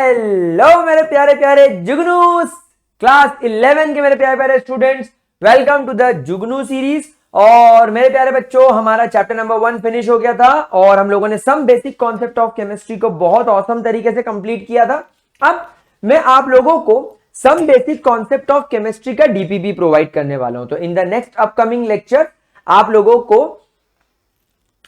Hello मेरे प्यारे प्यारे जुगनूस क्लास 11 के मेरे प्यारे प्यारे students, welcome to the Jugnu series. और मेरे प्यारे बच्चों, हमारा चैप्टर नंबर 1 फिनिश हो गया था और हम लोगों ने some basic concept of chemistry को बहुत औसम तरीके से कंप्लीट किया था। अब मैं आप लोगों को some basic concept of chemistry का डीपीपी प्रोवाइड करने वाला हूं। तो in the next upcoming lecture आप लोगों को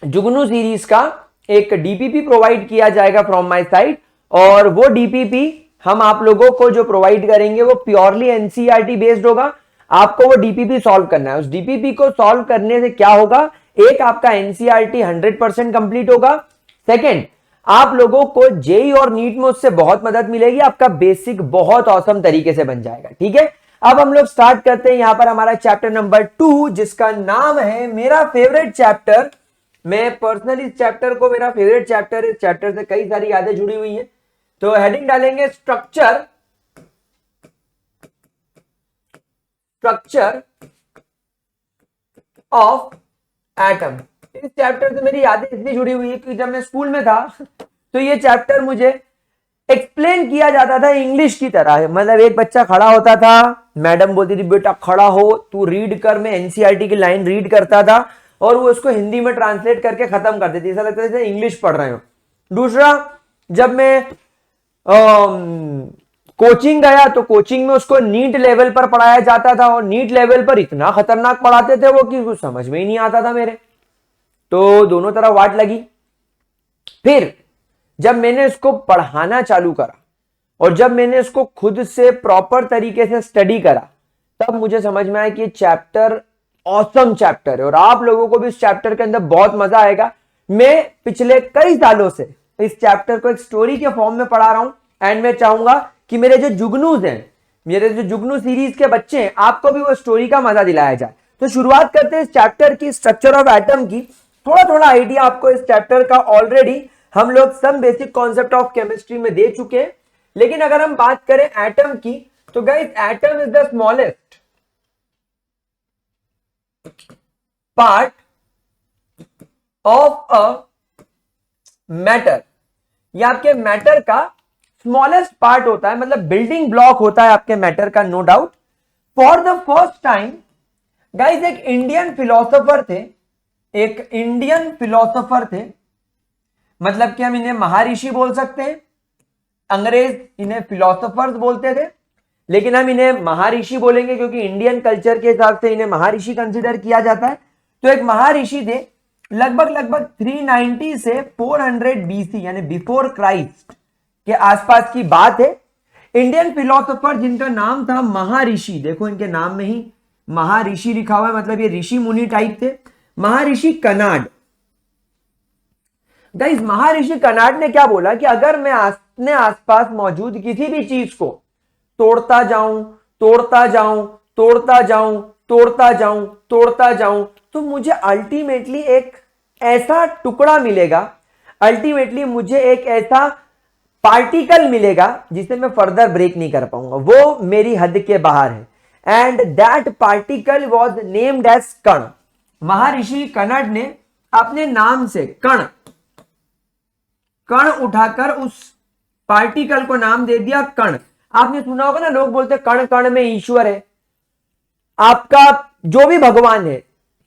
जुगनू सीरीज का एक डीपीपी प्रोवाइड किया जाएगा फ्रॉम माय साइड, और वो डीपीपी हम आप लोगों को जो प्रोवाइड करेंगे वो प्योरली एनसीईआरटी बेस्ड होगा। आपको वो डीपीपी सॉल्व करना है। उस डीपीपी को सॉल्व करने से क्या होगा, एक आपका एनसीईआरटी 100% कंप्लीट होगा। सेकंड, आप लोगों को जेई और नीट में उससे बहुत मदद मिलेगी। आपका बेसिक बहुत औसम तरीके से बन जाएगा। ठीक है, अब हम लोग स्टार्ट करते हैं। यहां पर हमारा चैप्टर नंबर 2 जिसका नाम है मेरा फेवरेट चैप्टर। मैं पर्सनली इस चैप्टर को मेरा फेवरेट चैप्टर, इस चैप्टर से कई सारी यादें जुड़ी हुई हैं। तो हेडिंग डालेंगे स्ट्रक्चर ऑफ एटम। इस चैप्टर से मेरी यादें इसलिए जुड़ी हुई है कि जब मैं स्कूल में था तो ये चैप्टर मुझे एक्सप्लेन किया जाता था इंग्लिश की तरह। मतलब एक बच्चा खड़ा होता था, मैडम बोलती थी बेटा खड़ा हो, तू रीड कर। मैं एनसीईआरटी की लाइन रीड करता था और वो उसको हिंदी में ट्रांसलेट करके खत्म कर देती। ऐसा लगता था जैसे इंग्लिश पढ़ रहे हो। दूसरा, जब मैं कोचिंग गया तो कोचिंग में उसको नीट लेवल पर पढ़ाया जाता था और नीट लेवल पर इतना खतरनाक पढ़ाते थे वो कि कुछ समझ में ही नहीं आता था मेरे। तो दोनों तरफ वाट लगी। फिर जब मैंने इसको पढ़ाना चालू करा और जब मैंने इसको खुद से प्रॉपर तरीके से स्टडी करा, तब मुझे समझ में आया कि ये चैप्टर ऑसम चैप्टर है और आप लोगों को भी इस चैप्टर के अंदर बहुत मजा आएगा। मैं पिछले कई सालों से इस चैप्टर को एक स्टोरी के फॉर्म में पढ़ा रहा हूं एंड मैं चाहूंगा कि मेरे जो जुगनूज हैं, मेरे जो जुगनू सीरीज के बच्चे हैं, आपको भी वो स्टोरी का मजा दिलाया जाए। तो शुरुआत करते हैं इस चैप्टर की, स्ट्रक्चर ऑफ एटम की। थोड़ा थोड़ा आइडिया आपको इस चैप्टर का ऑलरेडी हम लोग some basic concept of chemistry में दे चुके हैं। लेकिन अगर हम बात करें एटम की, तो guys atom is the smallest part of a matter. यह आपके मैटर का स्मॉलेस्ट पार्ट होता है, मतलब बिल्डिंग ब्लॉक होता है आपके मैटर का, no doubt. For the first time guys एक इंडियन फिलोसोफर थे, एक इंडियन फिलोसोफर थे, मतलब कि हम इन्हें महर्षि बोल सकते हैं। अंग्रेज इन्हें फिलोसोफर्स बोलते थे, लेकिन हम इन्हें महर्षि बोलेंगे क्योंकि इंडियन कल्चर के हिसाब से इन्हें महर्षि कंसिडर किया जाता है। तो एक महर्षि थे, लगभग 390 से 400 बीसी यानी बिफोर क्राइस्ट के आसपास की बात है। इंडियन फिलोसोफर जिनका नाम था महर्षि, देखो इनके नाम में ही महर्षि लिखा हुआ है, मतलब ये ऋषि मुनि टाइप थे। महर्षि कनाड। गाइस महर्षि कनाड ने क्या बोला कि अगर मैं अपने आसपास मौजूद किसी भी चीज को तोड़ता जाऊं तोड़ता जाऊं तोड़ता जाऊं तोड़ता जाऊं तोड़ता जाऊं तो मुझे अल्टीमेटली एक ऐसा टुकड़ा मिलेगा, अल्टीमेटली मुझे एक ऐसा पार्टिकल मिलेगा जिसे मैं फर्दर ब्रेक नहीं कर पाऊंगा, वो मेरी हद के बाहर है। And that particle was named as कण। महर्षि कनड ने अपने नाम से कण उठाकर उस पार्टिकल को नाम दे दिया कण। आपने सुना होगा ना, लोग बोलते कण कण में ईश्वर है। आपका जो भी भगवान है,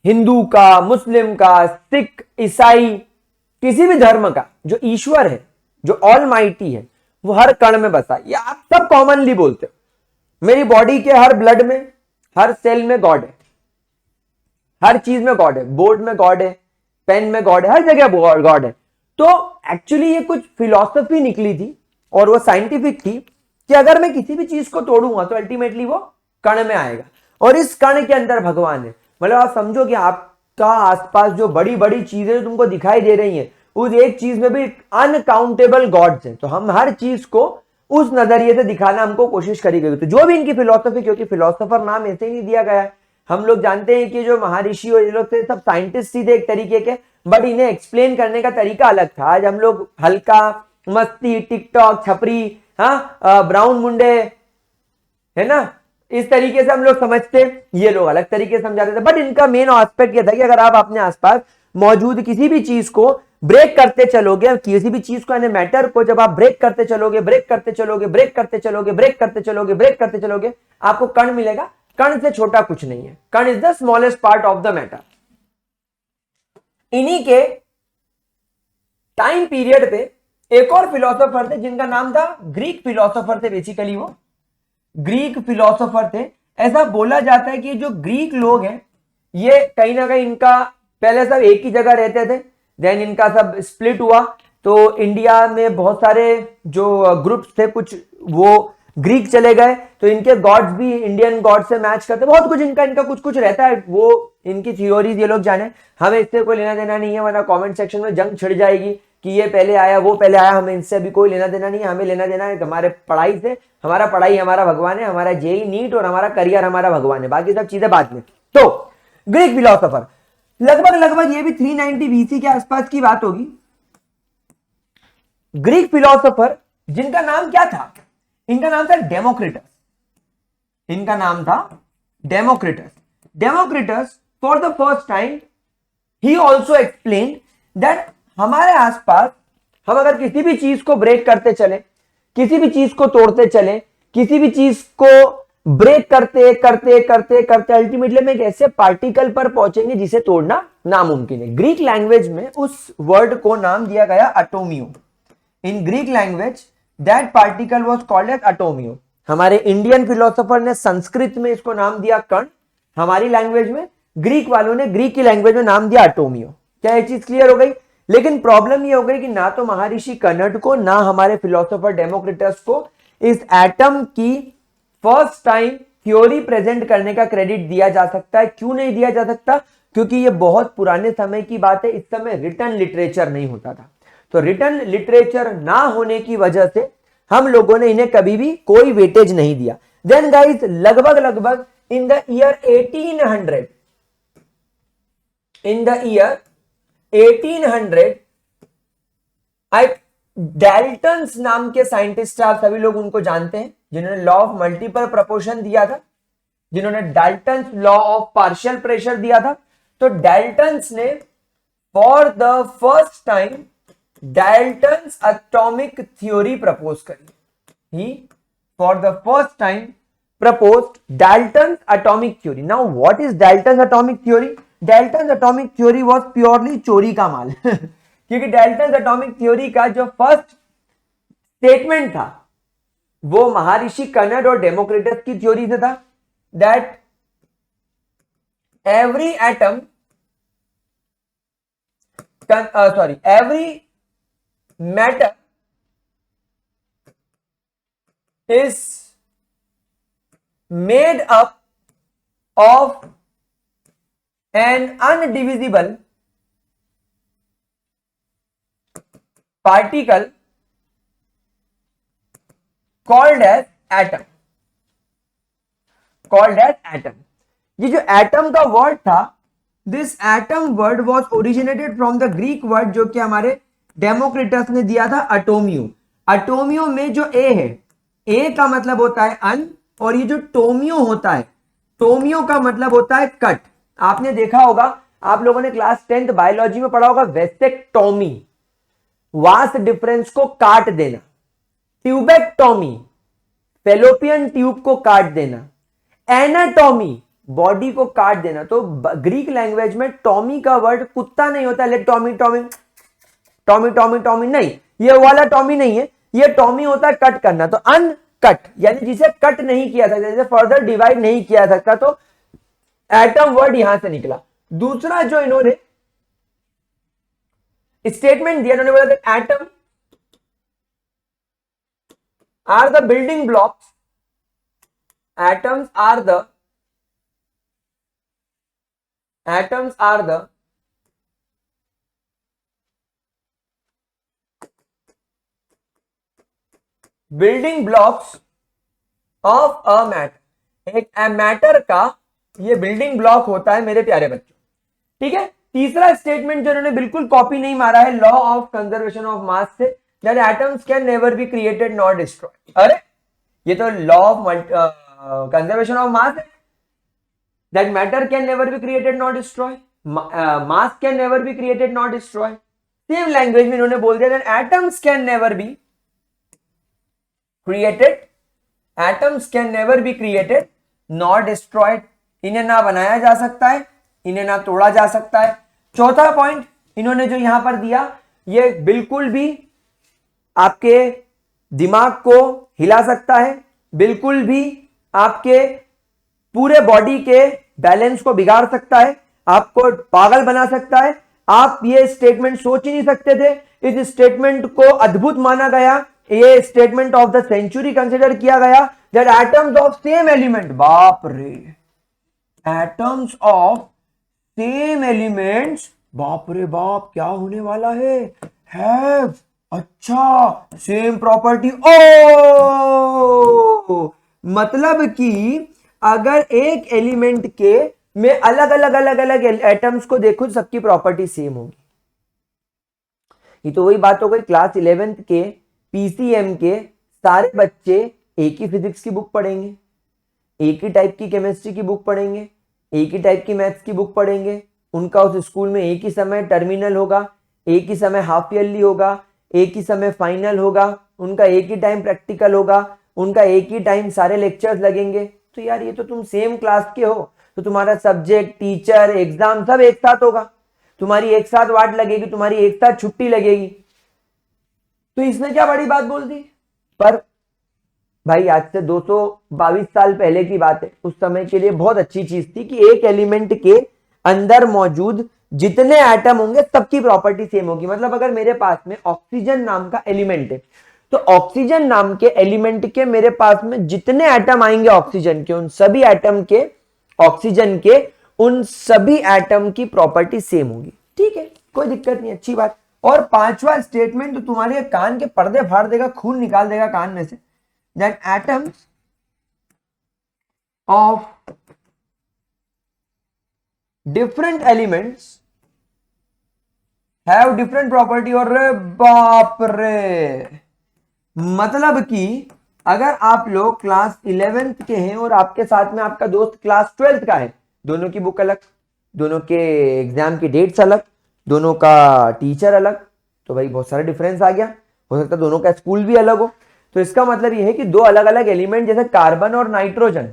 हिंदू का, मुस्लिम का, सिख, ईसाई, किसी भी धर्म का जो ईश्वर है, जो ऑल माइटी है, वो हर कण में बसा है। ये आप सब कॉमनली बोलते हो। मेरी बॉडी के हर ब्लड में, हर सेल में गॉड है, हर चीज में गॉड है, बोर्ड में गॉड है, पेन में गॉड है, हर जगह गॉड है। तो एक्चुअली ये कुछ फिलॉसफी निकली थी और वो साइंटिफिक थी कि अगर मैं किसी भी चीज को तोड़ूंगा तो अल्टीमेटली वो कण में आएगा और इस कण के अंदर भगवान है। मतलब आप समझो कि आपका आसपास जो बड़ी बड़ी चीजें जो तुमको दिखाई दे रही हैं, उस एक चीज में भी अनकाउंटेबल गॉड्स हैं। तो हम हर चीज को उस नजरिए से दिखाना हमको कोशिश करी गई। तो जो भी इनकी फिलोसफी, क्योंकि फिलोसोफर नाम ऐसे ही नहीं दिया गया है, हम लोग जानते हैं कि जो महर्षि और ये लोग थे सब साइंटिस्ट ही थे एक तरीके के, बट इन्हें एक्सप्लेन करने का तरीका अलग था। आज हम लोग हल्का मस्ती, टिकटॉक, छपरी, ब्राउन मुंडे, है ना, इस तरीके से हम लोग समझते, ये लोग अलग तरीके से समझाते थे। बट इनका मेन एस्पेक्ट ये था कि अगर आप अपने आसपास मौजूद किसी भी चीज को ब्रेक करते चलोगे किसी भी चीज को, यानी मैटर को, जब आप ब्रेक करते चलोगे, ब्रेक करते चलोगे, ब्रेक करते चलोगे, ब्रेक करते चलोगे, ब्रेक करते चलोगे, आपको कण मिलेगा। कण से छोटा कुछ नहीं है, कण is the smallest part of the matter. इन्हीं के टाइम पीरियड पे एक और फिलोसोफर थे जिनका नाम था, ग्रीक फिलोसोफर थे बेसिकली, वो ग्रीक फिलोसोफर थे। ऐसा बोला जाता है कि जो ग्रीक लोग हैं ये कहीं ना कहीं, इनका पहले सब एक ही जगह रहते थे, देन इनका सब स्प्लिट हुआ, तो इंडिया में बहुत सारे जो ग्रुप्स थे कुछ वो ग्रीक चले गए, तो इनके गॉड्स भी इंडियन गॉड से मैच करते, बहुत कुछ इनका कुछ कुछ रहता है, वो इनकी थ्योरीज ये लोग जाने, हमें इससे कोई लेना देना नहीं है, वरना कमेंट सेक्शन में जंग छिड़ जाएगी कि ये पहले आया वो पहले आया, हमें इनसे अभी कोई लेना देना नहीं है। हमें लेना देना है हमारे पढ़ाई से, हमारा पढ़ाई हमारा भगवान है, हमारा जेई नीट और हमारा करियर हमारा भगवान है, बाकी सब चीजें बाद में। तो ग्रीक फिलोसोफर लगभग लगभग ये भी 390 बीसी के आसपास की बात होगी। ग्रीक फिलोसोफर जिनका नाम क्या था, इनका नाम था डेमोक्रिटस, इनका नाम था Democritus. Democritus for the first time he also explain that हमारे आसपास हम अगर किसी भी चीज को ब्रेक करते चले, किसी भी चीज को तोड़ते चले, किसी भी चीज को ब्रेक करते करते करते करते अल्टीमेटली हम एक ऐसे पार्टिकल पर पहुंचेंगे जिसे तोड़ना नामुमकिन है। ग्रीक लैंग्वेज में उस वर्ड को नाम दिया गया अटोमियो। In Greek language that particle was called as अटोमियो। हमारे इंडियन फिलोसोफर ने संस्कृत में इसको नाम दिया कण, हमारी लैंग्वेज में ग्रीक वालों ने ग्रीक की लैंग्वेज में नाम दिया अटोमियो। क्या ये चीज क्लियर हो गई? लेकिन प्रॉब्लम ये हो गई कि ना तो महर्षि कनड को, ना हमारे फिलोसोफर डेमोक्रिटस को इस एटम की फर्स्ट टाइम थ्योरी प्रेजेंट करने का क्रेडिट दिया जा सकता है। क्यों नहीं दिया जा सकता? क्योंकि ये बहुत पुराने समय की बात है, इस समय रिटन लिटरेचर नहीं होता था। तो रिटन लिटरेचर ना होने की वजह से हम लोगों ने इन्हें कभी भी कोई वेटेज नहीं दिया। देन गाइस लगभग लगभग in the year 1800, in the year 1800 Dalton's नाम के साइंटिस्ट, आप सभी लोग उनको जानते हैं, जिन्होंने लॉ ऑफ मल्टीपल प्रोपोर्शन दिया था, जिन्होंने Dalton's law of partial pressure दिया था। तो डाल्टन्स ने for the first time Dalton's atomic theory propose करी। He for the first time proposed Dalton's atomic theory. Now what is Dalton's atomic theory? Dalton's atomic theory was purely चोरी का माल क्योंकि Dalton's atomic theory का जो first statement था वो महर्षि कनड और Democritus की थ्योरी से था, that every atom every matter is made up of an undivisible particle called as atom, called as atom। ये जो एटम का वर्ड था, this atom word was originated from the Greek word जो कि हमारे डेमोक्रिटस ने दिया था अटोमियो। अटोमियो में जो ए है, ए का मतलब होता है अन, और ये जो टोमियो होता है, टोमियो का मतलब होता है कट। आपने देखा होगा, आप लोगों ने क्लास 10th बायोलॉजी में पढ़ा होगा वेसेक्टोमी, वास्ट डिफरेंस को काट देना, ट्यूबेक्टोमी फेलोपियन ट्यूब को काट देना, एनाटॉमी बॉडी को काट देना। तो ग्रीक लैंग्वेज में टॉमी का वर्ड कुत्ता नहीं होता, ले Tommy Tommy Tommy Tommy Tommy नहीं, ये वाला टॉमी नहीं है, ये टॉमी होता है कट करना। तो अन कट यानी जिसे कट नहीं किया सकता, जिसे फर्दर डिवाइड नहीं किया सकता, तो एटम वर्ड यहां से निकला। दूसरा जो इन्होंने स्टेटमेंट दिया, इन्होंने बोला था atom are the building blocks, atoms are the building blocks of a matter. एक मैटर का ये बिल्डिंग ब्लॉक होता है मेरे प्यारे बच्चों, ठीक है। तीसरा स्टेटमेंट जो इन्होंने बिल्कुल कॉपी नहीं मारा है law of conservation of mass से, that atoms can never be created not destroyed. अरे ये तो law of conservation of mass है, that matter can never be created not destroy, mass can never be created not destroy. Same language में इन्होंने बोल दिया that atoms can never be created, atoms can never be created not destroyed, इन्हें ना बनाया जा सकता है, इन्हें ना तोड़ा जा सकता है। चौथा पॉइंट इन्होंने जो यहां पर दिया, ये बिल्कुल भी आपके दिमाग को हिला सकता है, बिल्कुल भी आपके पूरे बॉडी के बैलेंस को बिगाड़ सकता है, आपको पागल बना सकता है। आप ये स्टेटमेंट सोच ही नहीं सकते थे, इस स्टेटमेंट को अद्भुत माना गया, ये statement of the century consider किया गया that atoms of same element, बाप रे, एटम्स ऑफ सेम एलिमेंट्स, बाप रे बाप क्या होने वाला है, हैव अच्छा सेम प्रॉपर्टी। ओ मतलब कि अगर एक एलिमेंट के में अलग अलग एटम्स को देखो, सबकी प्रॉपर्टी सेम होगी। ये तो वही बात हो गई, क्लास 11th के पीसीएम के सारे बच्चे एक ही फिजिक्स की बुक पढ़ेंगे, एक ही टाइप की केमिस्ट्री की बुक पढ़ेंगे, एक ही टाइप की मैथ्स की बुक पढ़ेंगे। उनका उस स्कूल में एक ही समय टर्मिनल होगा, एक ही समय हाफ ईयरली होगा, एक ही समय फाइनल होगा, उनका एक ही टाइम प्रैक्टिकल होगा, उनका एक ही टाइम सारे लेक्चर्स लगेंगे। तो यार ये तो तुम सेम क्लास के हो, तो तुम्हारा सब्जेक्ट, टीचर, एग्जाम सब एक साथ होगा, तुम्हारी एक साथ वाट लगेगी, तुम्हारी एक साथ छुट्टी लगेगी। तो इसने क्या बड़ी बात बोल दी। पर भाई आज से 222 साल पहले की बात है, उस समय के लिए बहुत अच्छी चीज थी कि एक एलिमेंट के अंदर मौजूद जितने एटम होंगे सबकी प्रॉपर्टी सेम होगी। मतलब अगर मेरे पास में ऑक्सीजन नाम का एलिमेंट है, तो ऑक्सीजन नाम के एलिमेंट के मेरे पास में जितने एटम आएंगे ऑक्सीजन के, उन सभी एटम के, ऑक्सीजन के उन सभी एटम की प्रॉपर्टी सेम होगी। ठीक है, कोई दिक्कत नहीं, अच्छी बात। और पांचवा स्टेटमेंट तो तुम्हारे कान के पर्दे फाड़ देगा, खून निकाल देगा कान में से, that atoms of different elements have different property. और रे बाप रे, मतलब कि अगर आप लोग क्लास 11th के हैं और आपके साथ में आपका दोस्त क्लास 12th का है, दोनों की बुक अलग, दोनों के एग्जाम की डेट्स अलग, दोनों का टीचर अलग, तो भाई बहुत सारा डिफरेंस आ गया। हो सकता है दोनों का स्कूल भी अलग हो। तो इसका मतलब यह है कि दो अलग अलग एलिमेंट जैसे कार्बन और नाइट्रोजन,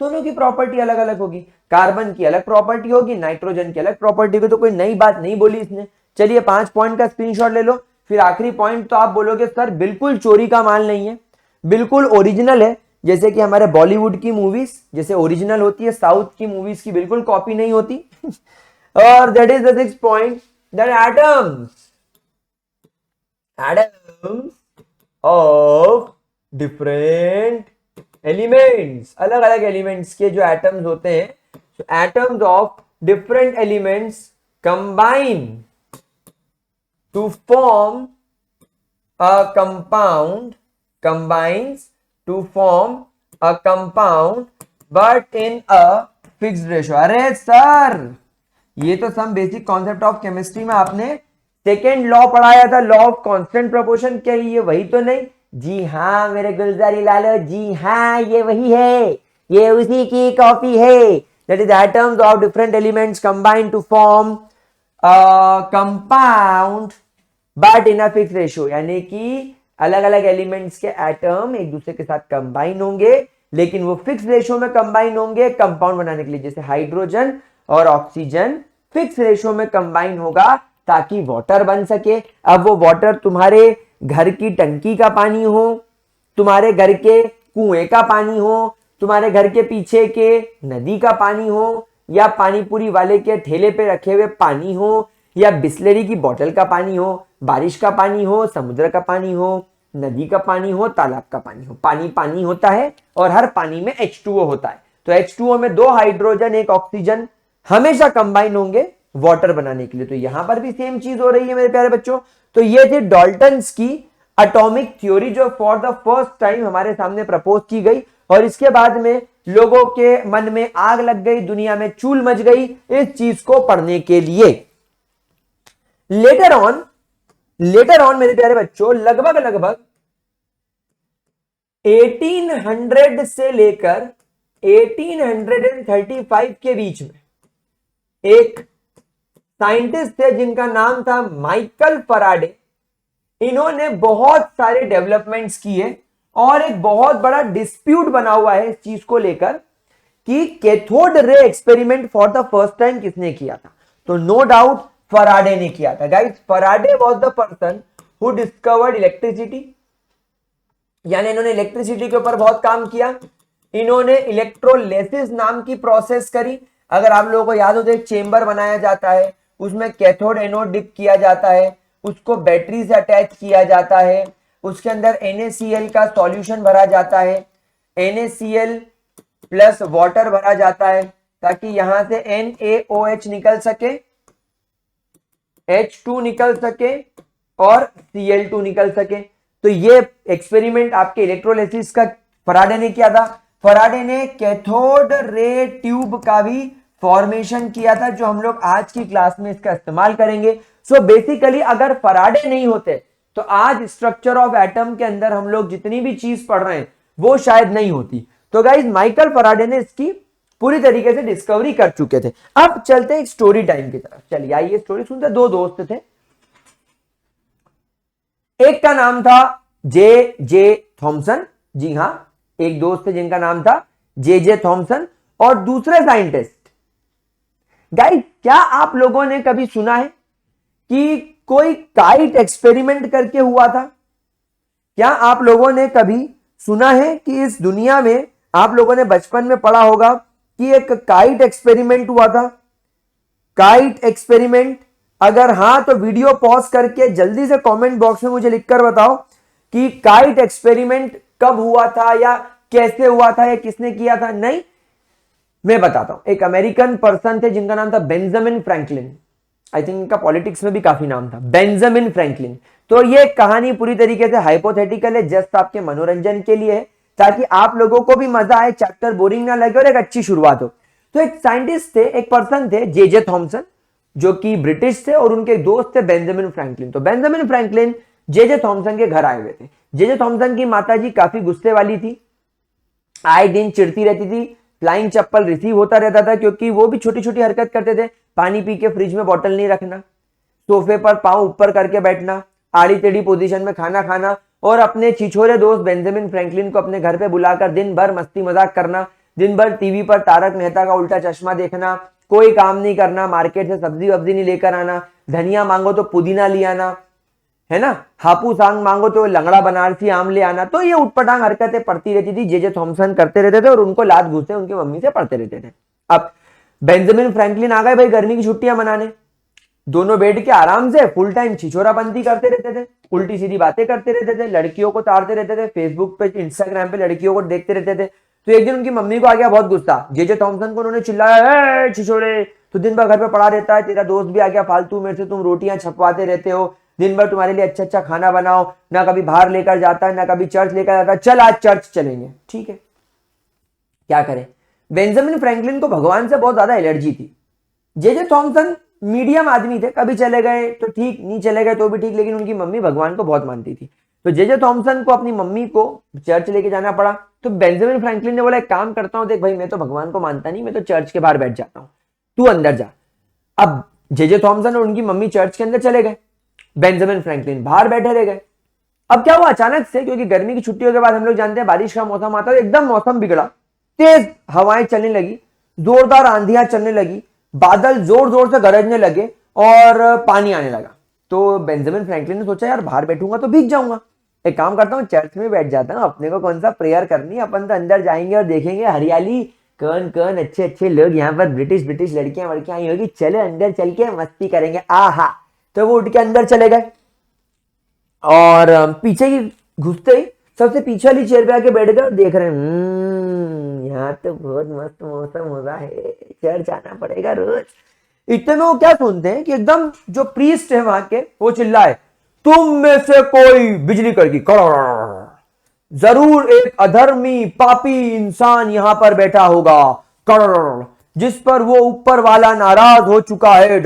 दोनों की प्रॉपर्टी अलग अलग होगी। कार्बन की अलग प्रॉपर्टी होगी, नाइट्रोजन की अलग प्रॉपर्टी होगी। तो कोई नई बात नहीं बोली इसने। चलिए 5 पॉइंट का स्क्रीनशॉट ले लो। फिर आखिरी पॉइंट तो आप बोलोगे सर बिल्कुल चोरी का माल नहीं है, बिल्कुल ओरिजिनल है, जैसे कि हमारे बॉलीवुड की मूवीज जैसे ओरिजिनल होती है, साउथ की मूवीज की बिल्कुल कॉपी नहीं होती। और that is the 6th point, that atoms of different elements, अलग अलग एलिमेंट्स के जो एटम्स होते हैं, atoms of different elements combine to form a compound, combines to form a compound but in a fixed ratio। अरे sir ये तो some basic concept of chemistry में आपने सेकेंड लॉ पढ़ाया था, लॉ ऑफ कांस्टेंट प्रोपोर्शन। क्या ये वही तो नहीं? जी हाँ मेरे गुलजारी लालो, जी हाँ ये वही है, ये उसी की कॉपी है। That is atoms of different elements combine to form compound but in a fix ratio, यानी कि अलग अलग एलिमेंट्स के एटम एक दूसरे के साथ कंबाइन होंगे, लेकिन वो फिक्स रेशियो में कंबाइन होंगे कंपाउंड बनाने के लिए। जैसे हाइड्रोजन और ऑक्सीजन फिक्स रेशियो में कंबाइन होगा ताकि वाटर बन सके। अब वो वाटर तुम्हारे घर की टंकी का पानी हो, तुम्हारे घर के कुएं का पानी हो, तुम्हारे घर के पीछे के नदी का पानी हो, या पानीपुरी वाले के ठेले पे रखे हुए पानी हो, या बिस्लरी की बोतल का पानी हो, बारिश का पानी हो, समुद्र का पानी हो, नदी का पानी हो, तालाब का पानी हो, पानी पानी होता है और हर पानी में H2O होता है। तो H2O में 2 हाइड्रोजन 1 ऑक्सीजन हमेशा कंबाइन होंगे वाटर बनाने के लिए। तो यहां पर भी सेम चीज हो रही है मेरे प्यारे बच्चों। तो ये थी डाल्टन्स की एटॉमिक थ्योरी जो फॉर द फर्स्ट टाइम हमारे सामने प्रपोज की गई, और इसके बाद में लोगों के मन में आग लग गई, दुनिया में चूल मच गई इस चीज को पढ़ने के लिए। लेटर ऑन मेरे प्यारे बच्चों, लगभग 1800 से लेकर 1835 के बीच में एक साइंटिस्ट थे जिनका नाम था माइकल फैराडे। इन्होंने बहुत सारे डेवलपमेंट्स किए और एक बहुत बड़ा डिस्प्यूट बना हुआ है इस चीज को लेकर कि cathode ray experiment for the first time किसने किया था। तो नो डाउट फैराडे ने किया था guys. Faraday was the person who discovered electricity, यानी इन्होंने इलेक्ट्रिसिटी के ऊपर बहुत काम किया। इन्होंने इलेक्ट्रोलिसिस नाम की प्रोसेस करी। अगर आप लोगों को याद हो तो एक चेंबर बनाया जाता है, उसमें कैथोड एनोड डिप किया जाता है, उसको बैटरी से अटैच किया जाता है, उसके अंदर NaCl का सॉल्यूशन भरा जाता है, NaCl प्लस वाटर भरा जाता है ताकि यहां से NaOH निकल सके, H2 निकल सके और Cl2 निकल सके। तो ये एक्सपेरिमेंट आपके इलेक्ट्रोलिसिस का फैराडे ने किया था। फैराडे ने कैथोड रे ट्यूब का भी फॉर्मेशन किया था जो हम लोग आज की क्लास में इसका इस्तेमाल करेंगे। सो बेसिकली अगर फैराडे नहीं होते तो आज स्ट्रक्चर ऑफ एटम के अंदर हम लोग जितनी भी चीज पढ़ रहे हैं वो शायद नहीं होती। तो गाइज माइकल फैराडे ने इसकी पूरी तरीके से डिस्कवरी कर चुके थे। अब चलते हैं स्टोरी टाइम की तरफ। चलिए आइए स्टोरी सुनते। दो दोस्त थे, एक का नाम था जे थॉमसन। जी हां, एक दोस्त थे जिनका नाम था जे थॉमसन और दूसरे साइंटिस्ट। गाइस क्या आप लोगों ने कभी सुना है कि कोई काइट एक्सपेरिमेंट करके हुआ था? क्या आप लोगों ने कभी सुना है कि इस दुनिया में आप लोगों ने बचपन में पढ़ा होगा कि एक काइट एक्सपेरिमेंट हुआ था? काइट एक्सपेरिमेंट, अगर हां तो वीडियो पॉज करके जल्दी से कमेंट बॉक्स में मुझे लिखकर बताओ कि काइट एक्सपेरिमेंट कब हुआ था या कैसे हुआ था या किसने किया था। नहीं, मैं बताता हूं। एक अमेरिकन पर्सन थे जिनका नाम था बेंजामिन फ्रैंकलिन। आई थिंक इनका पॉलिटिक्स में भी काफी नाम था, बेंजामिन फ्रैंकलिन। तो ये कहानी पूरी तरीके से हाइपोथेटिकल है, जस्ट आपके मनोरंजन के लिए है ताकि आप लोगों को भी मजा आए, चैप्टर बोरिंग ना लगे और एक अच्छी शुरुआत हो। तो एक साइंटिस्ट थे, एक पर्सन थे जे थॉमसन जो कि ब्रिटिश थे और उनके दोस्त थे बेंजामिन फ्रैंकलिन। तो बेंजामिन फ्रैंकलिन जे थॉमसन के घर आए हुए थे। जे थॉमसन की माताजी काफी गुस्से वाली थी, आए दिन चिढ़ती रहती थी, फ्लाइंग चप्पल रिसीव होता रहता था क्योंकि वो भी छोटी छोटी हरकत करते थे। पानी पी के फ्रिज में बॉटल नहीं रखना, सोफे पर पांव ऊपर करके बैठना, आड़ी टेढ़ी पोजीशन में खाना खाना और अपने छिछोरे दोस्त बेंजामिन फ्रैंकलिन को अपने घर पे बुलाकर दिन भर मस्ती मजाक करना, दिन भर टीवी पर तारक मेहता का उल्टा चश्मा देखना, कोई काम नहीं करना, मार्केट से सब्जी वब्जी नहीं लेकर आना, धनिया मांगो तो पुदीना ले आना, है ना, हापूस आम मांगो तो लंगड़ा बनारसी आम ले आना। तो ये उटपटांग हरकतें पड़ती रहती थी, जे थॉमसन करते रहते थे और उनको लात घूसे उनकी मम्मी से पढ़ते रहते थे। अब बेंजामिन फ्रैंकलिन आ गए भाई गर्मी की छुट्टियां मनाने। दोनों बैठ के आराम से फुल टाइम छिछोराबंदी करते रहते थे, उल्टी सीधी बातें करते रहते थे, लड़कियों को ताड़ते रहते थे, फेसबुक पे इंस्टाग्राम पे लड़कियों को देखते रहते थे। तो एक दिन उनकी मम्मी को आ गया बहुत गुस्सा, जे थॉमसन को उन्होंने चिल्लाया, छिछोरे तो दिन भर घर पे पड़ा रहता है, तेरा दोस्त भी आ गया फालतू, मेरे से तुम रोटियां छपवाते रहते हो, दिन भर तुम्हारे लिए अच्छा अच्छा खाना बनाओ, ना कभी बाहर लेकर जाता है ना कभी चर्च लेकर जाता है, चल आज चर्च चलेंगे। ठीक है, क्या करें, बेंजामिन फ्रैंकलिन को भगवान से बहुत ज्यादा एलर्जी थी। जे थॉमसन मीडियम आदमी थे, कभी चले गए तो ठीक, नहीं चले गए तो भी ठीक, लेकिन उनकी मम्मी भगवान को बहुत मानती थी। तो जे थॉमसन को अपनी मम्मी को चर्च लेके जाना पड़ा। तो बेंजामिन फ्रैंकलिन ने बोला एक काम करता हूं, देख भाई मैं तो भगवान को मानता नहीं, मैं तो चर्च के बाहर बैठ जाता हूं, तू अंदर जा। अब जे थॉमसन और उनकी मम्मी चर्च के अंदर चले गए, बेंजामिन फ्रैंकलिन बाहर बैठे रह गए। अब क्या हुआ अचानक से, क्योंकि गर्मी की छुट्टियों के बाद हम लोग जानते हैं बारिश का मौसम आता है, एकदम मौसम बिगड़ा, तेज हवाएं चलने लगी, जोरदार आंधियां चलने लगी, बादल जोर जोर से गरजने लगे और पानी आने लगा। तो बेंजामिन फ्रैंकलिन ने सोचा यार बाहर बैठूंगा तो भीग जाऊंगा, एक काम करता हूँ चर्च में बैठ जाता हूँ, अपने को कौन सा प्रेयर करनी, अपन तो अंदर जाएंगे और देखेंगे हरियाली, कौन कौन अच्छे अच्छे लोग यहाँ पर ब्रिटिश लड़कियां वड़कियां आई होगी, चलो अंदर चल के मस्ती करेंगे। आहा, तो वो उठ के अंदर चले गए और पीछे ही घुसते ही सबसे पीछे वाली चेयर पे आके बैठ गए और देख रहे हैं यहाँ तो बहुत मस्त मौसम हो रहा है, चर्च आना पड़ेगा रोज। इतने में वो क्या सुनते हैं कि एकदम जो प्रीस्ट है वहां के वो चिल्लाए, तुम में से कोई बिजली कड़की, जरूर एक अधर्मी पापी इंसान यहां पर बैठा होगा, जिस पर वो ऊपर वाला नाराज हो चुका है,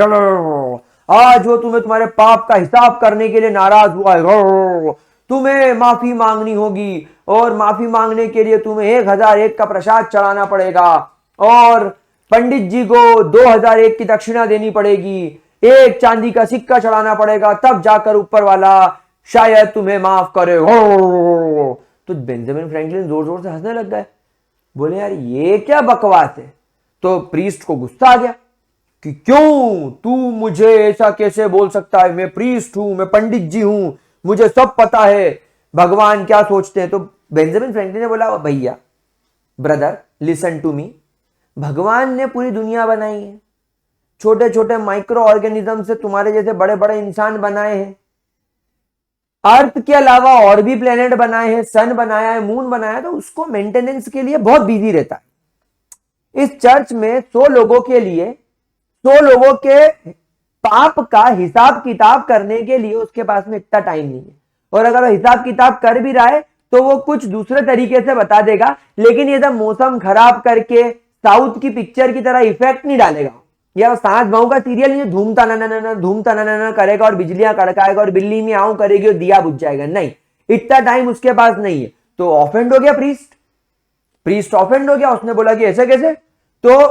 आज वो तुम्हें तुम्हारे पाप का हिसाब करने के लिए नाराज हुआ है, तुम्हें माफी मांगनी होगी और माफी मांगने के लिए तुम्हें 1001 का प्रसाद चढ़ाना पड़ेगा और पंडित जी को 2001 की दक्षिणा देनी पड़ेगी, एक चांदी का सिक्का चढ़ाना पड़ेगा, तब जाकर ऊपर वाला शायद तुम्हें माफ करे। तो बेंजामिन फ्रैंकलिन जोर जोर से हंसने लग गए, बोले यार ये क्या बकवास है। तो प्रीस्ट को गुस्सा आ गया कि क्यों तू मुझे ऐसा कैसे बोल सकता है, मैं प्रीस्ट हूं, मैं पंडित जी हूं, मुझे सब पता है भगवान क्या सोचते हैं। तो बेंजामिन फ्रैंकलिन ने बोला भैया ब्रदर लिसन टू मी, भगवान ने पूरी दुनिया बनाई है, छोटे छोटे माइक्रो ऑर्गेनिज्म से तुम्हारे जैसे बड़े बड़े इंसान बनाए हैं, अर्थ के अलावा और भी प्लेनेट बनाए हैं, सन बनाया है, मून बनाया है, तो उसको मेंटेनेंस के लिए बहुत बिजी रहता है। इस चर्च में 100 लोगों के लिए 100 लोगों के पाप का हिसाब किताब करने के लिए उसके पास में इतना टाइम नहीं है, और अगर वो हिसाब किताब कर भी रहा है तो वो कुछ दूसरे तरीके से बता देगा, लेकिन ये सब मौसम खराब करके साउथ की पिक्चर की तरह इफेक्ट नहीं डालेगा, या सास बहू का सीरियल ये धूमता ना करेगा और बिजलियां कड़काएगा और बिल्ली में आऊं करेगी और दिया बुझ जाएगा, नहीं, इतना टाइम उसके पास नहीं है। तो ऑफेंड हो गया प्रीस्ट ऑफेंड हो गया, उसने बोला कि ऐसे कैसे। तो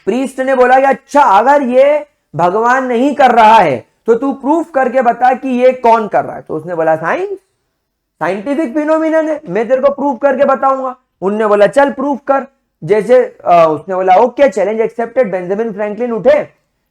प्रीस्ट ने बोला कि अच्छा अगर ये भगवान नहीं कर रहा है तो तू प्रूफ करके बता कि ये कौन कर रहा है। तो उसने बोला साइंटिफिक फिनोमिनन है, मैं तेरे को प्रूफ करके बताऊंगा। उनने बोला चल प्रूफ कर। जैसे उसने बोला okay challenge accepted. Benjamin Franklin उठे,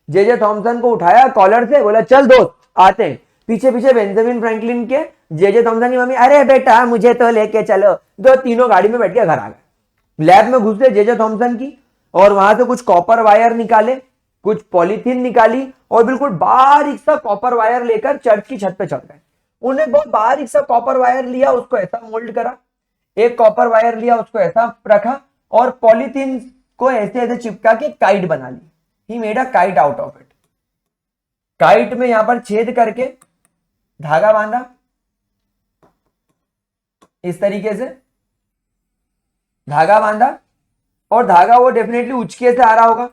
जे थॉमसन को उठाया कॉलर से, बोला चल दोस्त आते हैं। पीछे पीछे बेंजामिन फ्रैंकलिन के जे थॉमसन की मम्मी, अरे बेटा मुझे तो लेके चलो। दो तीनों गाड़ी में बैठ के घर आ गए। लैब में घुसे जे थॉमसन की, और वहां से कुछ कॉपर वायर निकाले, कुछ पॉलीथीन निकाली, और बिल्कुल बारीक सा कॉपर वायर लेकर चर्च की छत पे चढ़ गए। उन्हें बहुत बारीक सा कॉपर वायर लिया, उसको ऐसा मोल्ड करा, एक कॉपर वायर लिया उसको ऐसा रखा, और पॉलीथीन को ऐसे ऐसे चिपका के काइट बना ली। He made a kite out of it. Kite में यहां पर छेद करके धागा बांधा, इस तरीके से धागा बांधा, और धागा वो डेफिनेटली उचके से आ रहा होगा,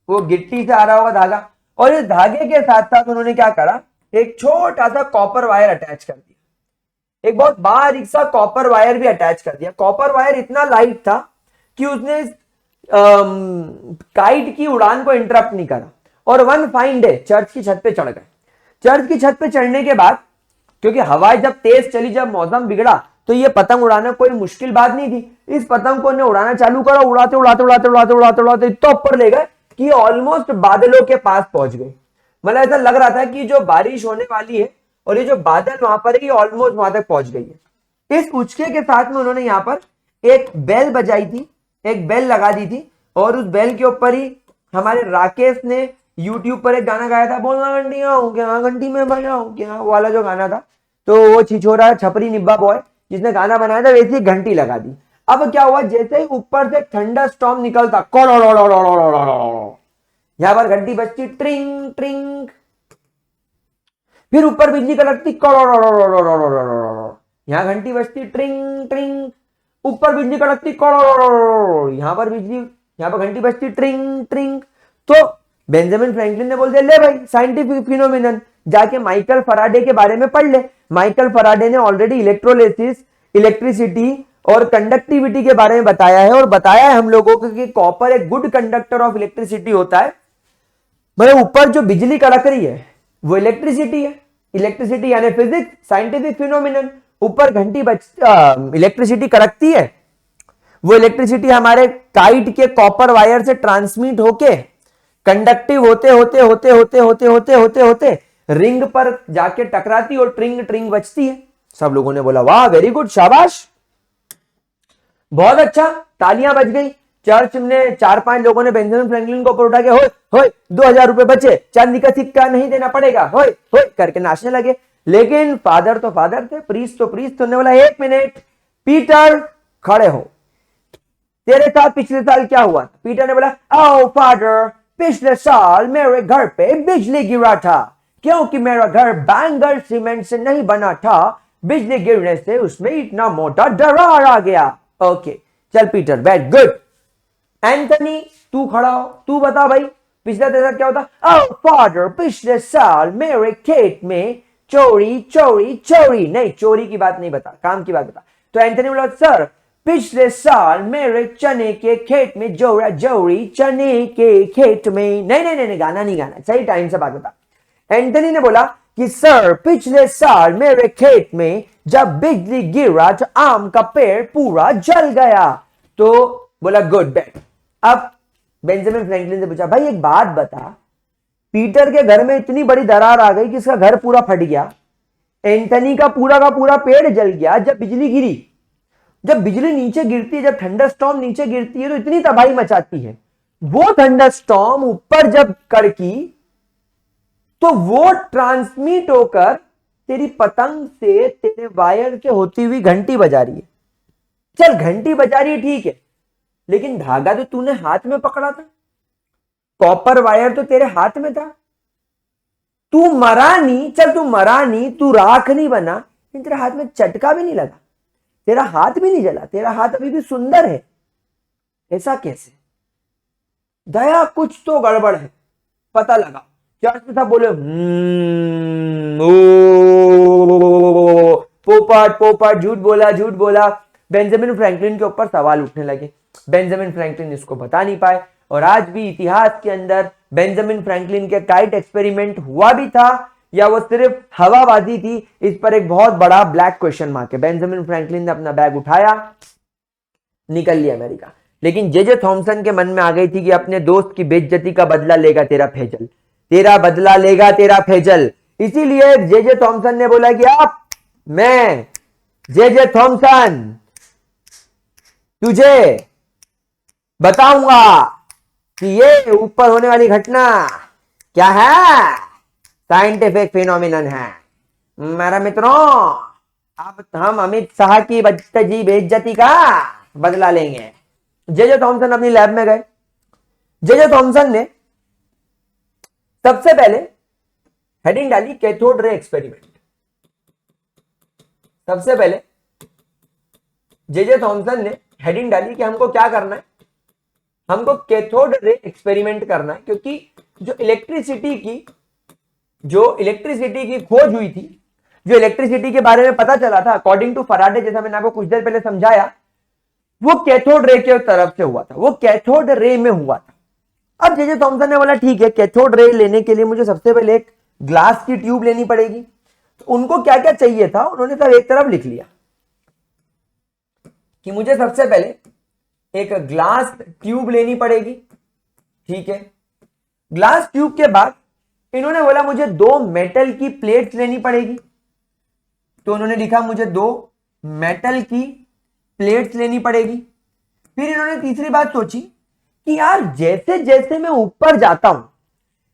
वो गिट्टी से आ रहा होगा धागा। और इस धागे के साथ साथ उन्होंने क्या करा, एक छोटा सा कॉपर वायर अटैच कर दिया, एक बहुत बारीक सा कॉपर वायर भी अटैच कर दिया। कॉपर वायर इतना लाइट था कि उसने काइट की उड़ान को इंटरप्ट नहीं करा। और वन फाइन डे चर्च की छत पे चढ़ गए। चर्च की छत पे चढ़ने के बाद, क्योंकि हवा जब तेज चली, जब मौसम बिगड़ा, तो ये पतंग उड़ाना कोई मुश्किल बात नहीं थी। इस पतंग को उन्हें उड़ाना चालू करा, उड़ाते उड़ाते उड़ाते उड़ाते उड़ाते उड़ाते इतना ऊपर ले गए कि ऑलमोस्ट बादलों के पास पहुंच गए। मतलब ऐसा लग रहा था कि जो बारिश होने वाली है और ये जो बादल वहां पर है, ये ऑलमोस्ट वहां तक पहुंच गई है। इस उचके के साथ में उन्होंने यहाँ पर एक बेल बजाई थी, एक बेल लगा दी थी, और उस बेल के ऊपर ही हमारे राकेश ने यूट्यूब पर एक गाना गाया था, बोलना घंटियां हूं क्या, घंटी में बजाऊं क्या, वाला जो गाना था। तो वो छिछोरा छपरी निब्बा बॉय जिसने गाना बनाया था, वैसी घंटी लगा दी। अब क्या हुआ, जैसे ही ऊपर से थंडर स्टॉर्म निकलता, यहां पर घंटी बजती ट्रिंग ट्रिंग, फिर ऊपर बिजली कड़कती, यहां घंटी बजती ट्रिंग ट्रिंग, ऊपर बिजली कड़कती, यहां पर बिजली, यहां पर घंटी बजती ट्रिंग ट्रिंग। तो बेंजामिन फ्रैंकलिन ने बोल दिया ले भाई साइंटिफिक फिनोमिनन, जाके माइकल फराडे के बारे में पढ़ ले। माइकल फराडे ने ऑलरेडी इलेक्ट्रोलिसिस, इलेक्ट्रिसिटी और कंडक्टिविटी के बारे में बताया है, और बताया है हम लोगों को कि कॉपर एक गुड कंडक्टर ऑफ इलेक्ट्रिसिटी होता है। मतलब ऊपर जो बिजली कड़क रही है वो इलेक्ट्रिसिटी है, इलेक्ट्रिसिटी यानी फिजिक्स, साइंटिफिक फिनोमिनन। ऊपर घंटी इलेक्ट्रिसिटी कड़कती है, वो इलेक्ट्रिसिटी हमारे काइट के कॉपर वायर से ट्रांसमिट होके कंडक्टिव होते होते होते होते होते होते होते होते रिंग पर जाके टकराती और ट्रिंग ट्रिंग बजती है। सब लोगों ने बोला वाह वेरी गुड, शाबाश, बहुत अच्छा, तालियां बज गई। चर्च में 4-5 लोगों ने बेंजामिन फ्रैंकलिन को ऊपर उठा के होय होय 2000 रुपए बचे, चांदी का सिक्का नहीं देना पड़ेगा, होय होय करके नाचने लगे। लेकिन फादर तो फादर थे, प्रीस्ट तो प्रीस्ट थे। बोला एक मिनट पीटर खड़े हो, तेरे साथ पिछले साल क्या हुआ? पीटर ने बोला ओ फादर, पिछले साल मेरे घर पे बिजली गिरा था, क्योंकि मेरा घर बैंगल सीमेंट से नहीं बना था, बिजली गिरने से उसमें इतना मोटा दरार आ गया। ओके चल पीटर बैठ, गुड। एंथनी तू खड़ा हो, तू बता भाई पिछला तेरे साथ क्या होता? ओ फादर, पिछले साल मेरे खेत में चोरी चोरी चोरी, नहीं चोरी की बात नहीं बता, काम की बात बता। तो एंथनी बोला सर पिछले साल मेरे चने के खेत में जोड़ा जोड़ी चने के खेत में। नहीं नहीं नहीं, गाना नहीं गाना, सही टाइम से बात बता। एंथनी ने बोला कि सर पिछले साल मेरे खेत में जब बिजली गिरा तो आम का पेड़ पूरा जल गया। तो बोला गुड बैड। अब बेंजामिन फ्रैंकलिन से पूछा, भाई एक बात बता, पीटर के घर में इतनी बड़ी दरार आ गई कि इसका घर पूरा फट गया, एंथनी का पूरा पेड़ जल गया, जब बिजली गिरी, जब बिजली नीचे गिरती है, जब थंडरस्टॉर्म नीचे गिरती है तो इतनी तबाही मचाती है, वो थंडरस्टॉर्म ऊपर जब कड़की तो वो ट्रांसमिट होकर तेरी पतंग से तेरे वायर के होती हुई घंटी बजा रही है। चल घंटी बजा रही है ठीक है, लेकिन धागा तो तूने हाथ में पकड़ा था, कॉपर वायर तो तेरे हाथ में था, तू मरा नहीं, चल तू मरा नहीं, तू राख नहीं बना, लेकिन तेरे हाथ में चटका भी नहीं लगा, तेरा हाथ भी नहीं जला, तेरा हाथ अभी भी सुंदर है। ऐसा कैसे? दया कुछ तो गड़बड़ है। पता लगा चर्च में था, बोले पोपट पोपट, झूठ बोला झूठ बोला। बेंजामिन फ्रैंकलिन के ऊपर सवाल उठने लगे। बेंजामिन फ्रैंकलिन इसको बता नहीं पाए, और आज भी इतिहास के अंदर बेंजामिन फ्रैंकलिन के काइट एक्सपेरिमेंट हुआ भी था या वो सिर्फ हवाबाजी थी, इस पर एक बहुत बड़ा ब्लैक क्वेश्चन मार्क है। बेंजामिन फ्रैंकलिन ने अपना बैग उठाया, निकल लिया अमेरिका। लेकिन जे थॉमसन के मन में आ गई थी कि अपने दोस्त की बेइज्जती का बदला लेगा तेरा फेजल, तेरा बदला लेगा तेरा फेजल। इसीलिए जे थॉमसन ने बोला कि आप, मैं जे थॉमसन तुझे बताऊंगा कि ये ऊपर होने वाली घटना क्या है, साइंटिफिक फिनोमिनन है। मेरा मित्रों, अब हम अमित शाह की बेइज्जती का बदला लेंगे। जे थॉमसन अपनी लैब में गए। जे थॉमसन ने सबसे पहले हेडिंग डाली कैथोड रे एक्सपेरिमेंट। सबसे पहले जे थॉमसन ने हेडिंग डाली कि हमको क्या करना है, हमको कैथोड रे एक्सपेरिमेंट करना है, क्योंकि जो इलेक्ट्रिसिटी की खोज हुई थी, जो इलेक्ट्रिसिटी के बारे में पता चला था अकॉर्डिंग टू फराडे, जैसा मैंने आपको कुछ देर पहले समझाया, वो कैथोड रे के तरफ से हुआ था, वो कैथोड रे में हुआ था। अब जे थॉमसन ने बोला ठीक है, कैथोड रे लेने के लिए मुझे सबसे पहले एक ग्लास की ट्यूब लेनी पड़ेगी। तो उनको क्या क्या चाहिए था, उन्होंने सब एक तरफ लिख लिया कि मुझे सबसे पहले एक ग्लास ट्यूब लेनी पड़ेगी। ठीक है, ग्लास ट्यूब के बाद इन्होंने बोला मुझे 2 मेटल की प्लेट्स लेनी पड़ेगी। तो उन्होंने लिखा मुझे 2 मेटल की प्लेट्स लेनी पड़ेगी। फिर इन्होंने तीसरी बात सोची कि यार जैसे जैसे मैं ऊपर जाता हूं,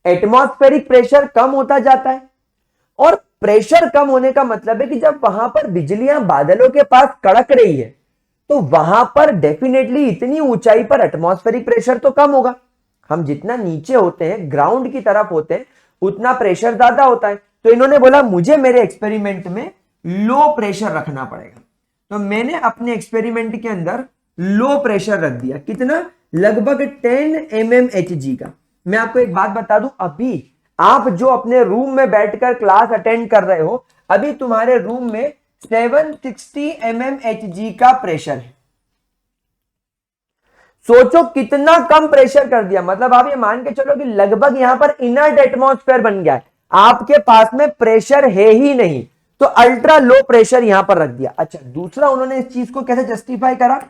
एटमॉस्फेरिक प्रेशर कम होता जाता है, और प्रेशर कम होने का मतलब है कि जब वहां पर बिजलियां बादलों के पास कड़क रही है, तो वहां पर डेफिनेटली इतनी ऊंचाई पर एटमॉस्फेरिक प्रेशर तो कम होगा। हम जितना नीचे होते हैं, ग्राउंड की तरफ होते हैं, उतना प्रेशर ज्यादा होता है। तो इन्होंने बोला मुझे मेरे एक्सपेरिमेंट में लो प्रेशर रखना पड़ेगा। तो मैंने अपने एक्सपेरिमेंट के अंदर लो प्रेशर रख दिया। कितना? लगभग 10 mmHg का। मैं आपको एक बात बता दूं, अभी आप जो अपने रूम में बैठकर क्लास अटेंड कर रहे हो, अभी तुम्हारे रूम में 760 mmHg का प्रेशर है। सोचो कितना कम प्रेशर कर दिया। मतलब आप ये मान के चलो कि लगभग यहां पर इनर्ट एटमॉस्फेयर बन गया है, आपके पास में प्रेशर है ही नहीं, तो अल्ट्रा लो प्रेशर यहां पर रख दिया। अच्छा, दूसरा उन्होंने इस चीज को कैसे जस्टिफाई करा,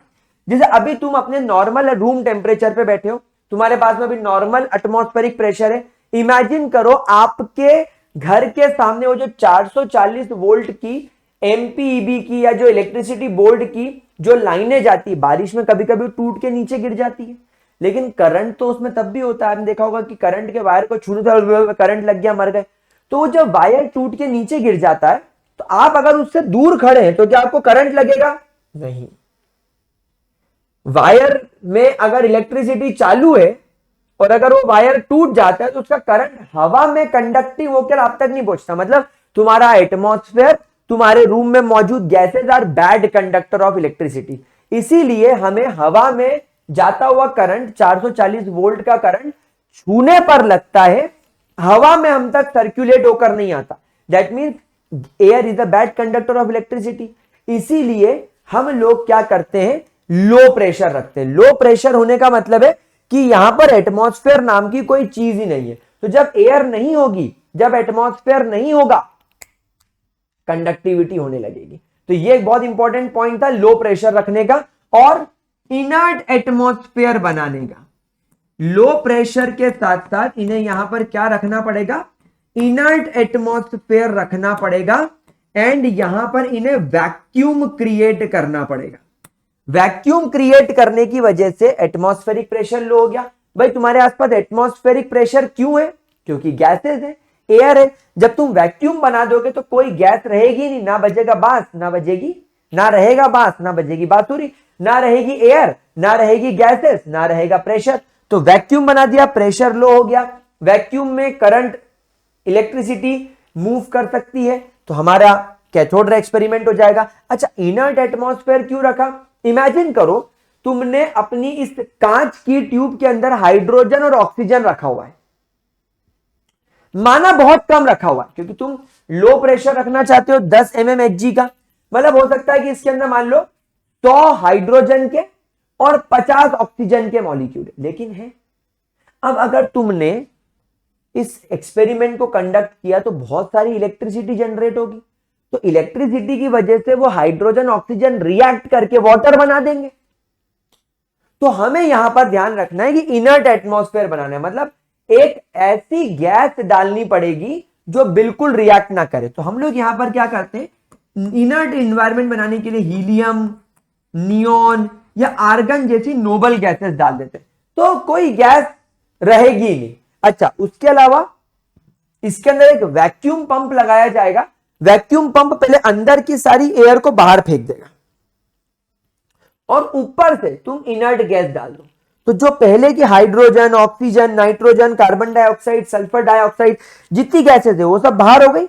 जैसे अभी तुम अपने नॉर्मल रूम टेम्परेचर पे बैठे हो, तुम्हारे पास में अभी नॉर्मल एटमॉस्फेरिक प्रेशर है। इमेजिन करो आपके घर के सामने वो जो 440 वोल्ट की एमपीईबी की या जो इलेक्ट्रिसिटी बोर्ड की जो लाइनें जाती है, बारिश में कभी कभी टूट के नीचे गिर जाती है, लेकिन करंट तो उसमें तब भी होता है। आपने देखा होगा कि करंट के वायर को छूने से करंट लग गया, मर गए। तो वो जब वायर टूट के नीचे गिर जाता है, तो आप अगर उससे दूर खड़े हैं तो क्या आपको करंट लगेगा? नहीं। वायर में अगर इलेक्ट्रिसिटी चालू है और अगर वो वायर टूट जाता है तो उसका करंट हवा में कंडक्टिव होकर आप तक नहीं पहुंचता। मतलब तुम्हारा एटमॉस्फेयर, तुम्हारे रूम में मौजूद gases are bad conductor of electricity. इसीलिए हमें हवा में जाता हुआ करंट, 440 वोल्ट का करंट छूने पर लगता है, हवा में हम तक सर्कुलेट होकर नहीं आता। That means air is the bad conductor of electricity. इसीलिए हम लोग क्या करते हैं लो प्रेशर रखते हैं। लो प्रेशर होने का मतलब है कि यहां पर एटमॉस्फेयर नाम की कोई चीज ही नहीं है। तो जब एयर नहीं होगी, जब एटमॉस्फेयर नहीं होगा, कंडक्टिविटी होने लगेगी। तो ये एक बहुत इंपॉर्टेंट पॉइंट था लो प्रेशर रखने का और इनर्ट एटमॉस्फेयर बनाने का। लो प्रेशर के साथ साथ इन्हें यहां पर क्या रखना पड़ेगा, इनर्ट एटमॉस्फेयर रखना पड़ेगा एंड यहां पर इन्हें वैक्यूम क्रिएट करना पड़ेगा। वैक्यूम क्रिएट करने की वजह से एटमॉस्फेरिक प्रेशर लो हो गया। भाई तुम्हारे आसपास एटमॉस्फेरिक प्रेशर क्यों है, क्योंकि गैसेस है, एयर है। जब तुम वैक्यूम बना दोगे तो कोई गैस रहेगी नहीं, ना बजेगा बांस, ना बजेगी, ना रहेगा बांस, ना बजेगी बांसुरी, ना रहेगी एयर, ना रहेगी गैसेस, ना रहेगा प्रेशर। तो वैक्यूम बना दिया, प्रेशर लो हो गया। वैक्यूम में करंट, इलेक्ट्रिसिटी मूव कर सकती है, तो हमारा कैथोड रे एक्सपेरिमेंट हो जाएगा। अच्छा, इनर्ट एटमॉस्फेयर क्यों रखा? इमेजिन करो तुमने अपनी इस कांच की ट्यूब के अंदर हाइड्रोजन और ऑक्सीजन रखा हुआ है, माना बहुत कम रखा हुआ है, क्योंकि तुम लो प्रेशर रखना चाहते हो 10 mmHg का, मतलब हो सकता है कि इसके अंदर मान लो 100 हाइड्रोजन के और 50 ऑक्सीजन के मॉलिक्यूल, लेकिन है। अब अगर तुमने इस एक्सपेरिमेंट को कंडक्ट किया तो बहुत सारी इलेक्ट्रिसिटी जनरेट होगी, तो इलेक्ट्रिसिटी की वजह से वो हाइड्रोजन ऑक्सीजन रिएक्ट करके वाटर बना देंगे। तो हमें यहां पर ध्यान रखना है कि इनर्ट एटमॉस्फेयर बनाना है, मतलब एक ऐसी गैस डालनी पड़ेगी जो बिल्कुल रिएक्ट ना करे। तो हम लोग यहां पर क्या करते हैं, इनर्ट एनवायरनमेंट बनाने के लिए हीलियम, नियोन या आर्गन जैसी नोबल गैसेस डाल देते हैं, तो कोई गैस रहेगी नहीं। अच्छा, उसके अलावा इसके अंदर एक वैक्यूम पंप लगाया जाएगा। वैक्यूम पंप पहले अंदर की सारी एयर को बाहर फेंक देगा और ऊपर से तुम इनर्ट गैस डाल दो। तो जो पहले की hydrogen, oxygen, nitrogen, carbon dioxide, sulphur dioxide जितनी गैसेस है वो सब बाहर हो गई